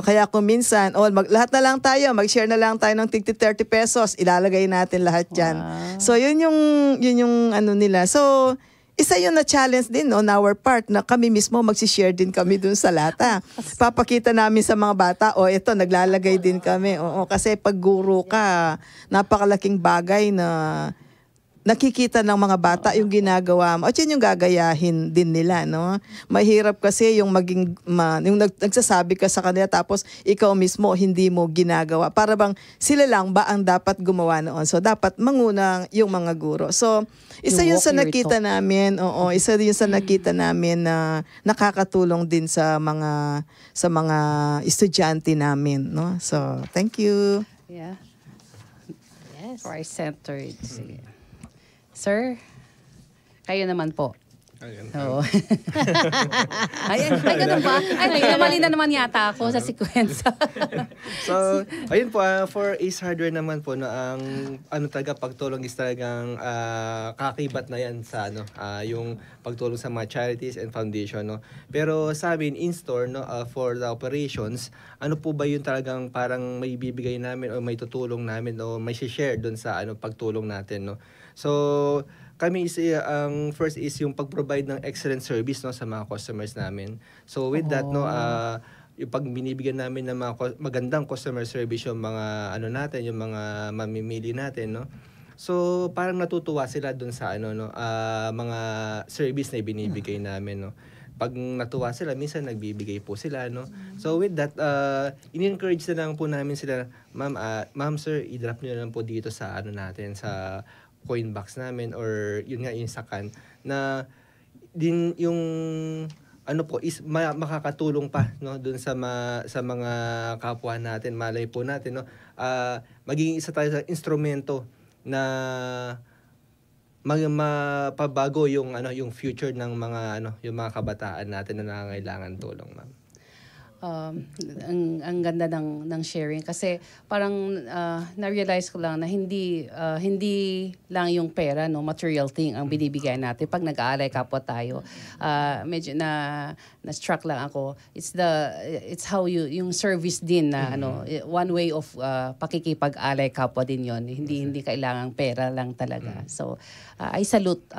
Kaya kung minsan, lahat na lang tayo, mag-share na lang tayo ng tig 30 pesos, ilalagay natin lahat dyan. Wow. So yun yung ano nila. So isa yun na challenge din on our part na kami mismo magsishare din kami dun sa lata. Papakita namin sa mga bata, ito, naglalagay din kami. Oo, kasi pag guro ka, napakalaking bagay na nakikita ng mga bata yung ginagawa mo. At yun yung gagayahin din nila, no? Mahirap kasi yung yung nagsasabi ka sa kanila tapos ikaw mismo hindi mo ginagawa. Para bang sila lang ba ang dapat gumawa noon? So, dapat manguna yung mga guro. So, isa yun sa nakita namin. Oo, isa yun sa nakita namin na nakakatulong din sa mga estudyante namin, no? So, thank you. Yeah. Yes. Christ-centered. Sige. Sir, kayo naman po. Ayun. Oo. Ay, ganun ba? Ay, namali na naman yata ako sa sequence. So, ayun po, for Ace Hardware naman po, no, ang talaga pagtulong is talagang kakibat na yan sa yung pagtulong sa mga charities and foundation, no. Pero sa amin, in-store, no, for the operations, ano po ba yung talagang parang may bibigay namin o may tutulong namin o may share doon sa pagtulong natin, no. So, kami is ang first is yung pag-provide ng excellent service, no, sa mga customers namin. So with that, no, yung pag binibigyan namin ng mga magandang customer service yung mga natin, yung mga mamimili natin, no. So parang natutuwa sila dun sa mga service na ibinibigay namin, no. Pag natuwa sila, minsan nagbibigay po sila, no. So with that, in-encourage na lang po namin sila, ma'am sir, i-drop niyo na lang po dito sa natin, sa coin box namin, or yun nga yung sakan, na din yung po is makakatulong pa, no, dun sa mga kapwa natin. Malay po natin, no, magiging isa tayo sa instrumento na mapabago yung future ng mga yung mga kabataan natin na nangangailangan tulong, ma'am. Ang ganda ng sharing kasi parang na-realize ko lang na hindi lang yung pera, no, material thing ang binibigay natin pag nag-aalay kapwa tayo. Medyo na-struck lang ako. It's how yung service din na one way of pakikipag-alay kapwa din yon. Hindi kailangang pera lang talaga. So I salute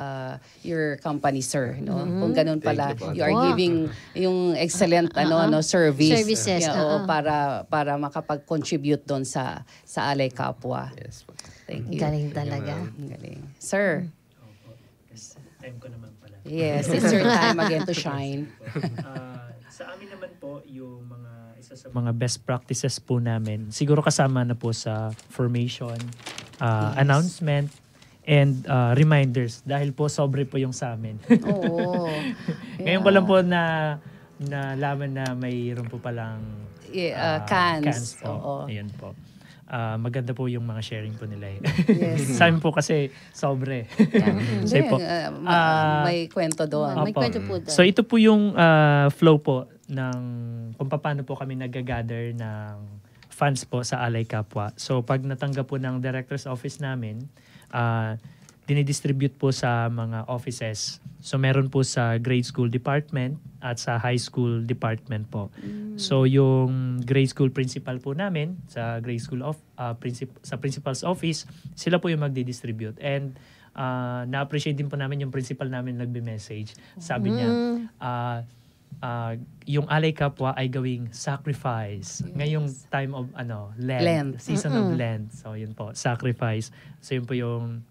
your company, sir, no. Kung ganun pala, you are giving yung excellent services. Yeah, para makapag-contribute doon sa alay kapwa. Yes. Thank you. Galing talaga. Galing. Sir. Yes, time ko naman pala. Yes, it's your time again to shine. Sa amin naman po, yung isa sa mga best practices po namin, siguro kasama na po sa formation, announcement, and reminders. Dahil po sobre po yung sa amin. Oo. Ngayon ko lang po nalaman na mayroon po palang cans po. Oo. Ayun po. Maganda po yung mga sharing po nila. Yes. Sa amin po kasi sobre. Hindi, po, may kwento doon. May kwento po doon. So ito po yung flow po ng kung paano po kami nag-gather ng funds po sa Alay Kapwa. So pag natanggap po ng director's office namin, dinidistribute po sa mga offices. So meron po sa grade school department at sa high school department po. So yung grade school principal po namin sa grade school sa principal's office, sila po yung magdi-distribute. And na-appreciate din po namin yung principal namin nagbe-message. Sabi niya, yung Alay Kapwa ay gawing sacrifice. Yes. Ngayong time of Lent. Season of Lent. So yun po, sacrifice. So yun po yung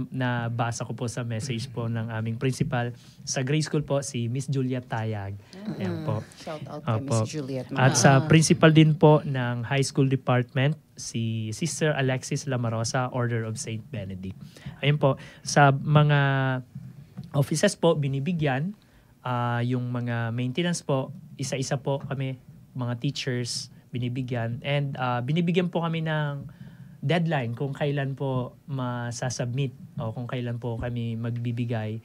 nabasa ko po sa message po ng aming principal. Sa grade school po, si Miss Juliet Tayag. Ayan po. Shout out kay Miss Juliet. At sa principal din po ng high school department, si Sister Alexis Lamarosa, Order of St. Benedict. Ayun po, sa mga offices po, binibigyan. Yung mga maintenance po, isa-isa po kami, mga teachers, binibigyan. And binibigyan po kami ng deadline kung kailan po masasubmit o kung kailan po kami magbibigay,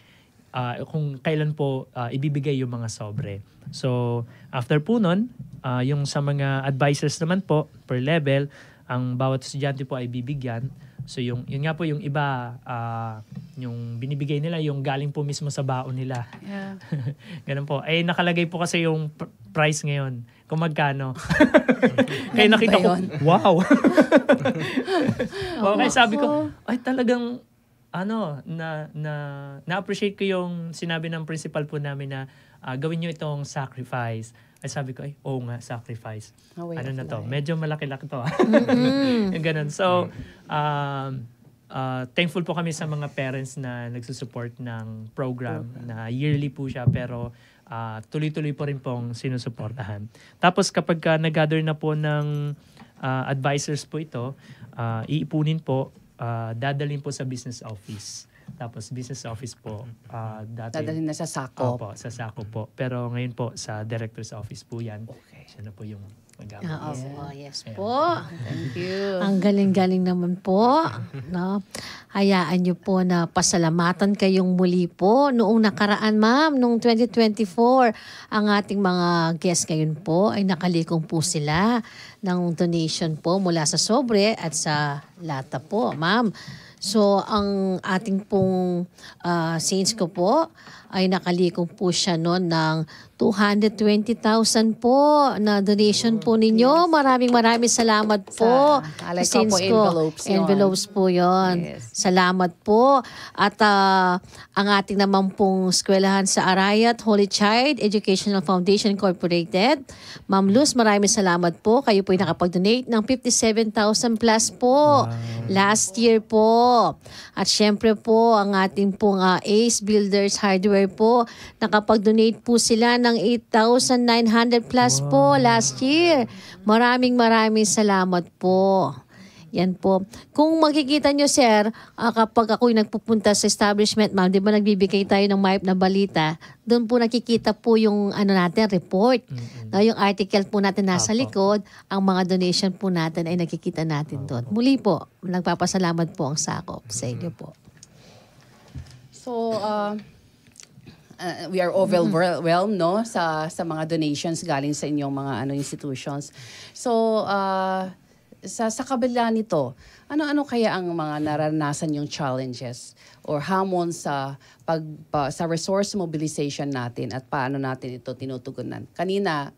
kung kailan po ibibigay yung mga sobre. So, after po nun, yung sa mga advisors naman po, per level, ang bawat estudyante po ay bibigyan. So, yun nga po yung iba, yung binibigay nila, yung galing po mismo sa baon nila. Yeah. Ganun po. Eh, nakalagay po kasi yung price ngayon. Kung magkano. Kaya nakita ko, wow! Wow, kaya sabi ko, ay talagang, na-appreciate ko yung sinabi ng principal po namin na gawin nyo itong sacrifice. Ay sabi ko, oo nga, sacrifice. Ano na to? Medyo malaki-laki to. Yung ganun. So, thankful po kami sa mga parents na nagsusupport ng program na yearly po siya pero tuloy-tuloy po rin pong sinusuportahan. Tapos kapag nag-gather na po ng advisors po ito, iipunin po, dadalhin po sa business office. Tapos business office po, dadalhin na sa sako. Opo, sa sako po. Pero ngayon po, sa director's office po yan. Okay. Siya na po yung Oo, yes Ayan. po. Thank you. Ang galing-galing naman po. No? Hayaan niyo po na pasalamatan kayong muli po noong nakaraan, ma'am, noong 2024. Ang ating mga guests ngayon po ay nakalikong po sila ng donation po mula sa sobre at sa lata po, ma'am. So, ang ating pong saints ko po ay nakalikong po siya noon ng 220,000 po na donation po ninyo. Maraming salamat po. Sa Alay Ka po Saints ko. envelopes yun. Envelopes po yun. Yes. Salamat po. At ang ating naman pong eskwelahan sa Arayat Holy Child Educational Foundation Incorporated. Ma'am Luz, maraming salamat po. Kayo po ay nakapag-donate ng 57,000 plus po. Last year po. At syempre po, ang ating pong Ace Builders Hardware po, nakapag-donate po sila ng 8,900 plus po last year. Maraming salamat po. Yan po. Kung makikita nyo, sir, kapag ako'y nagpupunta sa establishment, ma'am, di ba nagbibigay tayo ng MAIP na balita, doon po nakikita po yung natin, report. No, yung article po natin nasa likod, ang mga donation po natin ay nakikita natin doon. Muli po, nagpapasalamat po ang sakop sa inyo po. So, we are overwhelmed, no, sa mga donations galing sa inyong mga institutions. So, sa kabila nito, ano kaya ang mga naranasan yung challenges or hamon sa sa resource mobilization natin at paano natin ito tinutugunan? Kanina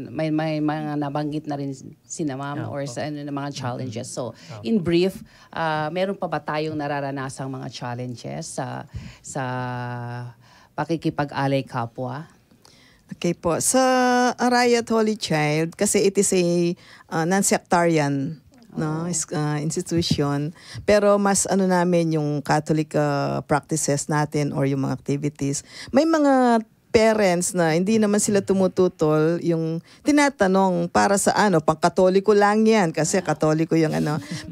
may mga nabanggit na rin sina ma'am or sa mga challenges. So, in brief, meron pa ba tayong nararanasang mga challenges sa pakikipag-alay kapwa? Okay po. Sa Arayat Holy Child, kasi it is a non-sectarian institution. Pero mas namin yung Catholic practices natin or yung mga activities. May mga parents na hindi naman sila tumututol, yung tinatanong para sa pang-Katoliko lang yan kasi Katoliko yung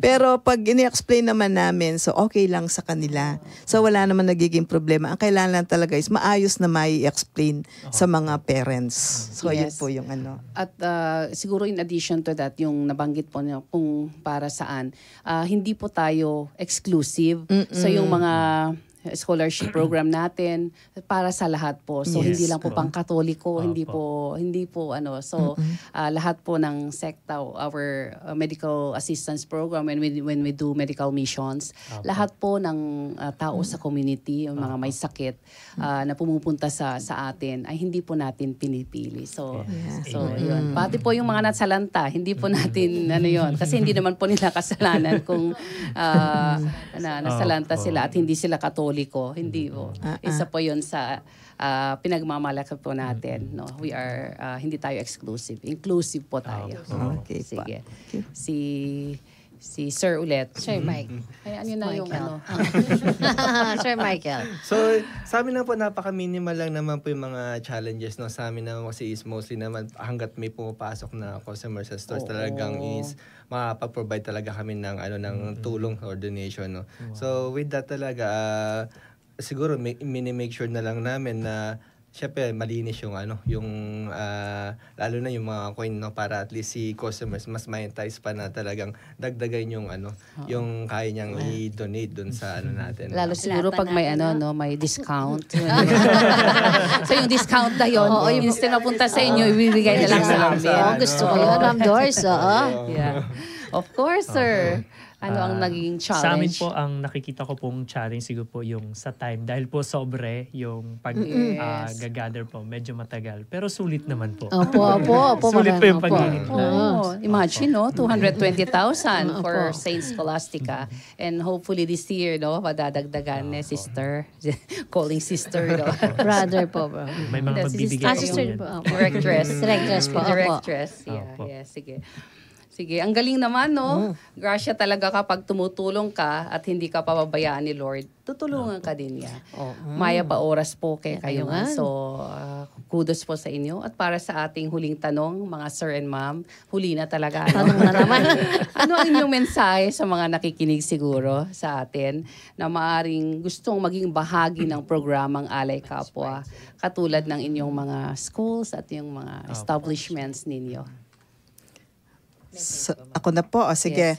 Pero pag ini-explain naman namin, so okay lang sa kanila. So wala naman nagiging problema. Ang kailangan lang talaga is maayos na mai-explain sa mga parents. So yun Yes. po yung At siguro in addition to that, yung nabanggit po niyo kung para saan, hindi po tayo exclusive. So yung mga scholarship program natin para sa lahat po. So Yes. hindi lang po pang-Katoliko, hindi po so lahat po ng sekta, our medical assistance program when we do medical missions, lahat po ng tao sa community, yung mga may sakit na pumupunta sa atin ay hindi po natin pinipili. So yun. Pati po yung mga nasalanta, hindi po natin yun kasi hindi naman po nila kasalanan kung nasalanta sila at hindi sila Katoliko. Hindi po. Isa po yun sa pinagmamalaki po natin. No? We are, hindi tayo exclusive. Inclusive po tayo. Okay, Sige. Si Sir ulit. Sir Mike. Ay, ano na yung Sir Michael. So, sa amin na po, napaka-minimal lang naman po yung mga challenges. No? Sa amin naman kasi is mostly naman hanggat may pumapasok na customer sa stores talagang is makapag-provide talaga kami ng tulong or donation. No? Wow. So, with that talaga, siguro mini-make sure na lang namin na syempre malinis yung lalo na yung mga coin para at least si customers mas ma-entice pa na talagang dagdagan yung yung kaya niyang i-donate dun sa natin. Lalo siguro pag may may discount. So yung discount na yun, instead na punta sa inyo, ibibigay na lang sa amin. Gusto ko yun, Ma'am Doris. Yeah. Of course, sir. Ano ang naging challenge? Sa amin po, ang nakikita ko pong challenge siguro po yung sa time. Dahil po sobre yung pag-gather po, medyo matagal. Pero sulit naman po. Opo. Sulit po yung pag-iintay. Imagine, 220,000 for Saint Scholastica. And hopefully this year, madadagdagan ni sister. Calling sister, Brother po, bro. May mga magbibigay Sister po po. yan. Directress. Directress po. Opo. Directress. Yeah, sige. Sige, ang galing naman, no? Grasya talaga kapag tumutulong ka at hindi ka pababayaan ni Lord, tutulungan ka din niya. Maya pa oras po kayo nga. Ayun. So, kudos po sa inyo. At para sa ating huling tanong, mga sir and ma'am, huli na talaga. Tanong na naman. Ano ang inyong mensahe sa mga nakikinig siguro sa atin na maaring gustong maging bahagi ng programang Alay Kapwa, katulad ng inyong mga schools at yung mga establishments ninyo? Ako na po. Sige. Yes.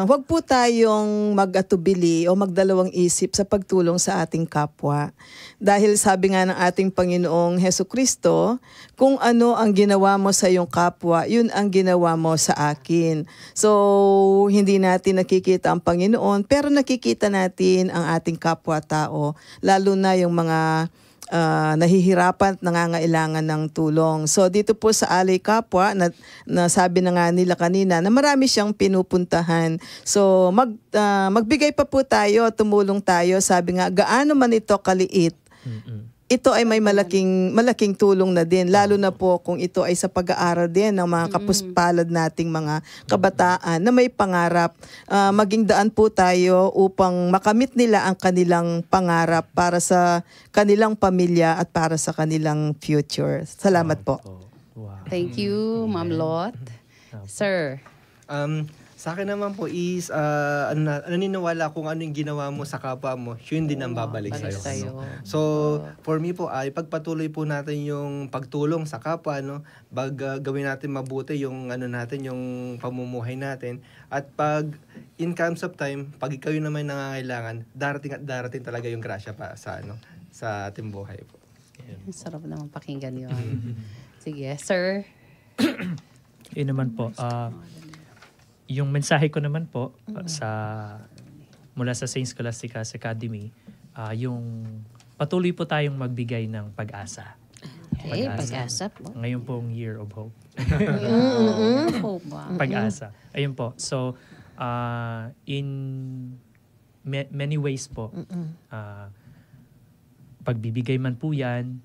Huwag po tayong mag-atubili o magdalawang isip sa pagtulong sa ating kapwa. Dahil sabi nga ng ating Panginoong Hesus Kristo, kung ano ang ginawa mo sa iyong kapwa, yun ang ginawa mo sa akin. So, hindi natin nakikita ang Panginoon, pero nakikita natin ang ating kapwa-tao, lalo na yung mga nahihirapan at nangangailangan ng tulong. So dito po sa Alay Kapwa, na sabi na nga nila kanina, na marami siyang pinupuntahan. So magbigay pa po tayo, tumulong tayo. Sabi nga, gaano man ito kaliit, ito ay may malaking tulong na din, lalo na po kung ito ay sa pag-aaral din ng mga kapuspalad nating mga kabataan na may pangarap. Maging daan po tayo upang makamit nila ang kanilang pangarap para sa kanilang pamilya at para sa kanilang future. Salamat po. Wow. Thank you, Ma'am Lot. Sir. Sa akin naman po is, naniniwala kung ano yung ginawa mo sa kapwa mo, yun din ang babalik Balik sa'yo. sa'yo. So, for me po, ay pagpatuloy po natin yung pagtulong sa kapwa, no? Gawin natin mabuti yung natin, yung pamumuhay natin. At pag in comes of time, pag ikaw yung naman nangangailangan, darating at darating talaga yung grasya pa sa ating buhay po. Sarap naman pakinggan yun. Sige, sir. Yun naman po. Yung mensahe ko naman po mula sa St. Scholastica's Academy, yung patuloy po tayong magbigay ng pag-asa. Okay, pag-asa po. Ngayon pong Year of Hope. Pag-asa. Ayun po. So, in many ways po, pagbibigay man po yan,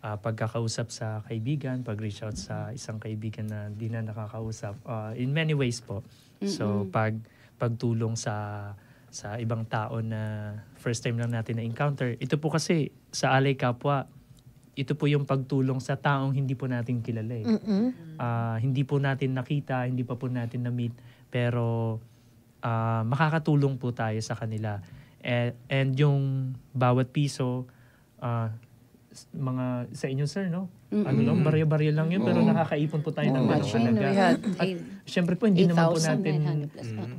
pagkakausap sa kaibigan, pag-reach out sa isang kaibigan na di na nakakausap, in many ways po. So, pagtulong sa ibang tao na first time lang natin na-encounter, ito po kasi sa Alay Kapwa, ito po yung pagtulong sa taong hindi po natin kilala eh. Hindi po natin nakita, hindi pa po natin na-meet, pero makakatulong po tayo sa kanila. And yung bawat piso, mga sa inyo sir, no? Ano lang, barya-barya lang yun, pero nakakaipon po tayo ng ganong halaga. At syempre po, hindi naman po natin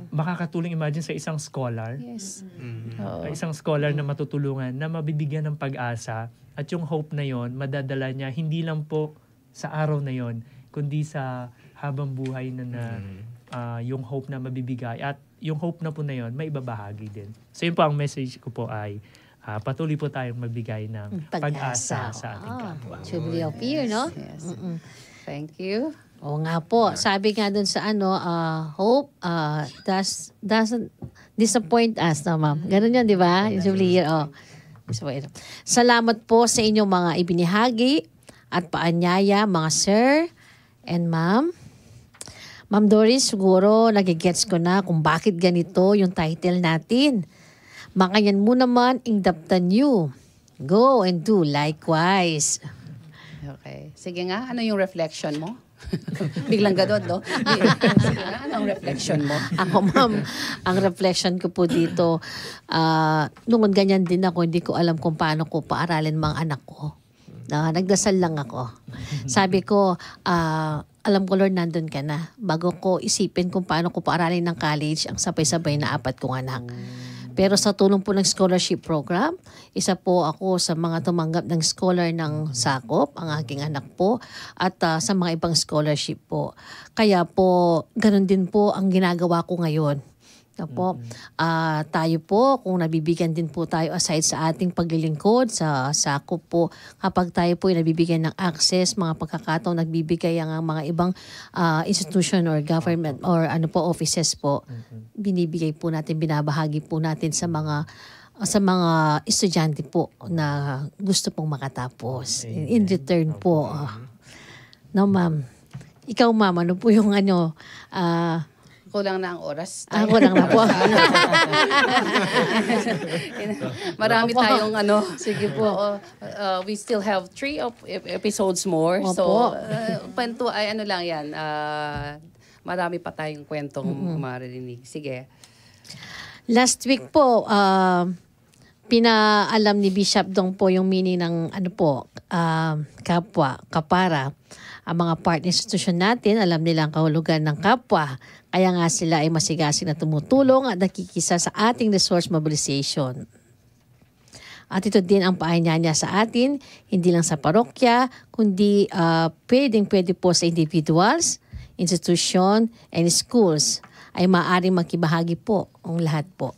makakatulong, imagine sa isang scholar. Yes. Isang scholar na matutulungan, na mabibigyan ng pag-asa, at yung hope na yon madadala niya, hindi lang po sa araw na yon, kundi sa habang buhay na yung hope na mabibigay. At yung hope na po na yon, may ibabahagi din. So yun po ang message ko po ay, patuloy po tayong magbigay ng pag-asa sa ating kapwa. Jubilee of Year, no? Yes. Thank you. Oo nga po. Sabi nga dun sa hope doesn't disappoint us, no, ma'am? Ganun yun, di ba? Yung Jubilee Year, Salamat po sa inyong mga ibinahagi at paanyaya, mga sir and ma'am. Ma'am Doris, siguro nagigets ko na kung bakit ganito yung title natin. Makayan mo naman ingdaptan you. Go and do likewise. Okay. Sige nga, ano yung reflection mo? Biglang gadod, no? Sige nga, ano ang reflection mo? Ako, ma'am, ang reflection ko po dito, noon ganyan din ako, hindi ko alam kung paano ko paaralin mga anak ko. Nagdasal lang ako. Sabi ko, alam ko Lord, nandun ka na. Bago ko isipin kung paano ko paaralin ng college ang sabay-sabay na 4 kong anak. Pero sa tulong po ng scholarship program, isa po ako sa mga tumanggap ng scholar ng Sakop, ang aking anak po, at sa mga ibang scholarship po. Kaya po, ganun din po ang ginagawa ko ngayon. Tayo po, kung nabibigyan din po tayo aside sa ating paglilingkod sa Sakop po, kapag tayo po ay nabibigyan ng access, mga pagkakataon nagbibigay ang mga ibang institution or government or offices po, binibigay po natin, binabahagi po natin sa mga estudyante po na gusto pong makatapos. In return po. No, ma'am. Ikaw, ma'am, ano po yung Kulang na ang oras. ako lang na po. Marami Opo. tayong Sige po. Oo, we still have 3 episodes more. Opo. So, kwento ay lang yan. Marami pa tayong kwentong maririnig. Sige. Last week po, pinaalam ni Bishop Dong po yung meaning ng kapwa, kapara. Ang mga partner institution natin, alam nila ang kahulugan ng kapwa. Kaya nga sila ay masigasig na tumutulong at nakikisa sa ating resource mobilization. At ito din ang paanyaya sa atin, hindi lang sa parokya, kundi pwede po sa individuals, institution, and schools ay maaaring makibahagi po ang lahat po.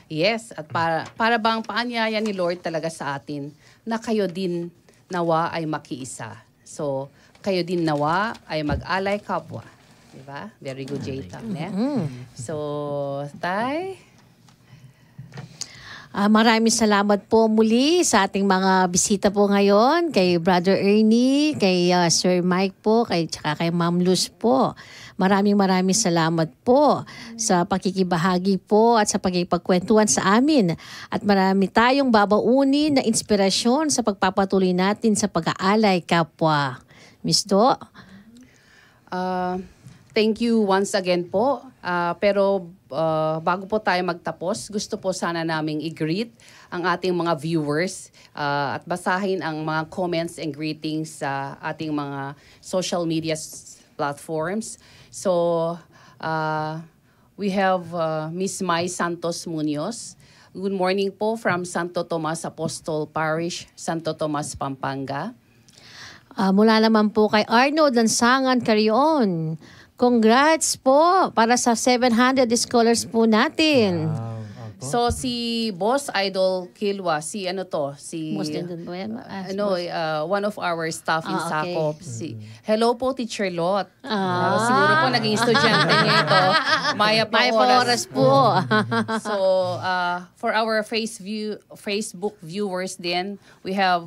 Yes, at para bang paanyaya ni Lord talaga sa atin na kayo din nawa ay makiisa. So, kayo din nawa ay mag-alay kapwa. Diba? Very good, Jayta. So, Tay? Maraming salamat po muli sa ating mga bisita po ngayon, kay Brother Ernie, kay Sir Mike po, tsaka kay Ma'am Luz po. Maraming salamat po sa pakikibahagi po at sa pagkikipagkwentuhan sa amin. At marami tayong babaunin na inspirasyon sa pagpapatuloy natin sa pag-aalay kapwa. Miss Do? Thank you once again po. Pero bago po tayo magtapos, gusto po sana naming i-greet ang ating mga viewers at basahin ang mga comments and greetings sa ating mga social media platforms. So, we have Miss Mai Santos Munoz. Good morning po from Santo Tomas Apostol Parish, Santo Tomas, Pampanga. Mula naman po kay Arnold Lansangan Carion. Congrats po para sa 700 scholars po natin. So si Boss Idol Kilwa, si Muslim din po yan? one of our staff in okay. Sakop. Hello po, Teacher Lot. Siguro po naging estudyante niya ito. Maya pa oras po. So for our Facebook viewers din, we have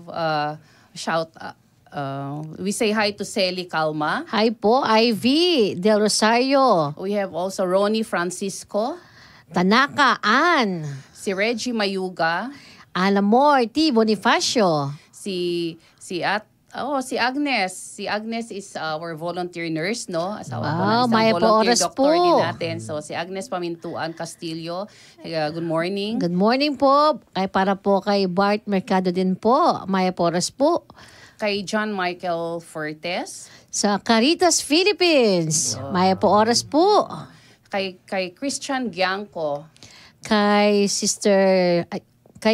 we say hi to Celi Calma. Hi po, Ivy Del Rosario. We have also Ronnie Francisco. Tanaka Ann. Si Reggie Mayuga. Alamor T. Bonifacio. Si Agnes. Si Agnes is our volunteer nurse, no? Asawa ko na Maya isang po volunteer oras doctor po. din natin. So si Agnes Pamintuan Castillo. Good morning. Good morning po. Para po kay Bart Mercado din po. Maya po oras po. Kay John Michael Fortes. Sa Caritas Philippines. Maya po oras po. Kay Christian Gianco. Kay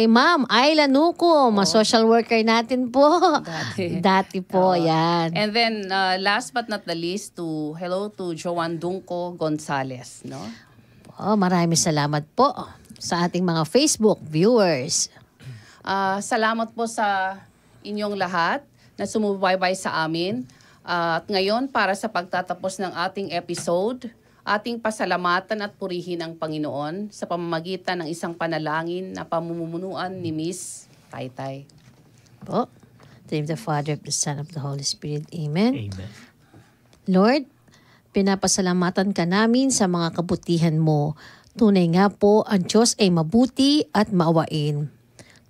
Ma'am Ayla Nuco, social worker natin po. Dati po, yan. And then last but not the least, hello to Joan Dunco Gonzalez, no? Maraming salamat po sa ating mga Facebook viewers. Salamat po sa inyong lahat na sumubaybay sa amin. At ngayon, para sa pagtatapos ng ating episode, ating pasalamatan at purihin ang Panginoon sa pamamagitan ng isang panalangin na pamumunuan ni Miss Taytay. Po, in the name of the Father, of the Son, of the Holy Spirit. Amen. Amen. Lord, pinapasalamatan ka namin sa mga kabutihan mo. Tunay nga po, ang Diyos ay mabuti at maawain.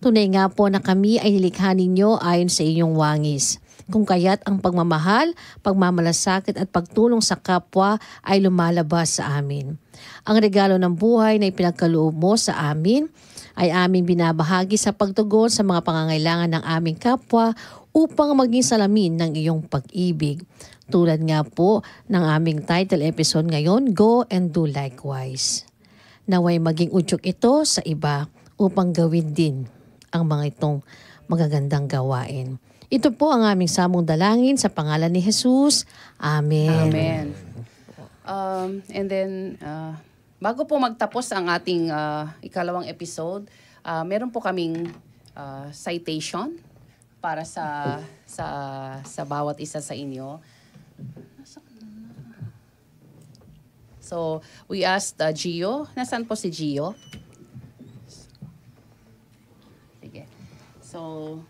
Tunay nga po na kami ay nilikha ninyo ayon sa inyong wangis. Kung kaya't ang pagmamahal, pagmamalasakit at pagtulong sa kapwa ay lumalabas sa amin. Ang regalo ng buhay na ipinagkaloob mo sa amin ay aming binabahagi sa pagtugon sa mga pangangailangan ng aming kapwa upang maging salamin ng iyong pag-ibig. Tulad nga po ng aming title episode ngayon, Go and Do Likewise. Naway maging udyok ito sa iba upang gawin din ang mga itong magagandang gawain. Ito po ang aming samong dalangin sa pangalan ni Jesus. Amen. Amen. And then, bago po magtapos ang ating ikalawang episode, meron po kaming citation para sa bawat isa sa inyo. So, we asked Gio. Nasaan po si Gio? Sige. So,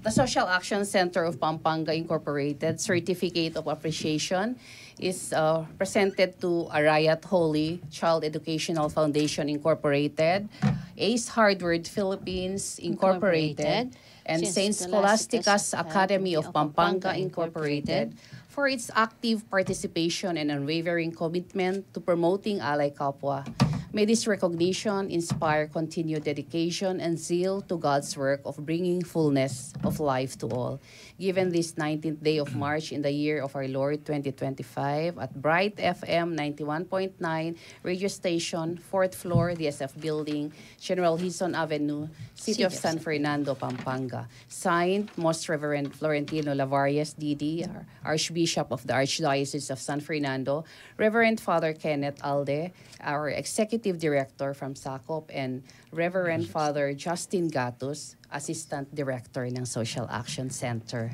The Social Action Center of Pampanga Incorporated Certificate of Appreciation is presented to Arayat Holy Child Educational Foundation Incorporated, Ace Hardware Philippines Incorporated, and St. Scholastica's Academy of Pampanga Incorporated for its active participation and unwavering commitment to promoting Alay Kapwa. May this recognition inspire continued dedication and zeal to God's work of bringing fullness of life to all. Given this 19th day of March in the year of our Lord 2025 at Bright FM 91.9 radio station, 4th floor, DSF Building, General Hison Avenue, City of San Fernando, Pampanga. Signed, Most Reverend Florentino Lavarias, D.D., Archbishop of the Archdiocese of San Fernando, Reverend Father Kenneth Alde, our Executive Director from SACOP, and Reverend Father Justin Gatus, Assistant Director ng Social Action Center.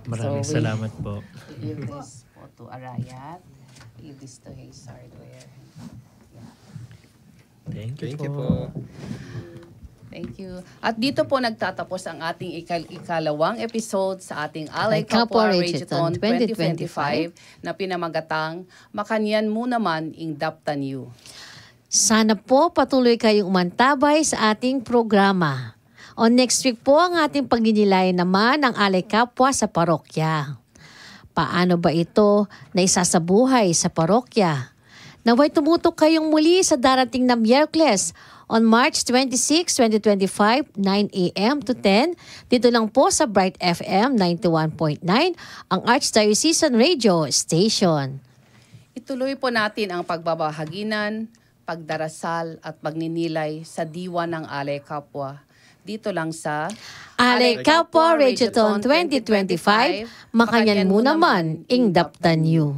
Maraming salamat po. Give this po to Arayat. Give this to Ace Hardware. Thank you Thank po. you po. Thank you. At dito po nagtatapos ang ating ikalawang episode sa ating Alay Kapwa Kapwa Radiothon Radiothon 2025 na pinamagatang Makanyan Mo Naman Ing Daptan You. Sana po patuloy kayong umantabay sa ating programa. On next week po ang ating pagninilayan naman ng Alay Kapwa sa parokya. Paano ba ito na isasabuhay sa parokya? Naway tumutok kayong muli sa darating na Miyerkules on March 26, 2025, 9 a.m. to 10, dito lang po sa Bright FM 91.9, ang Archdiocesan Radio Station. Ituloy po natin ang pagbabahaginan, pagdarasal at pagninilay sa diwa ng Alay Kapwa. Dito lang sa Alay Kapwa Radiothon 2025, Makanyan Mo Naman Ing Daptan You.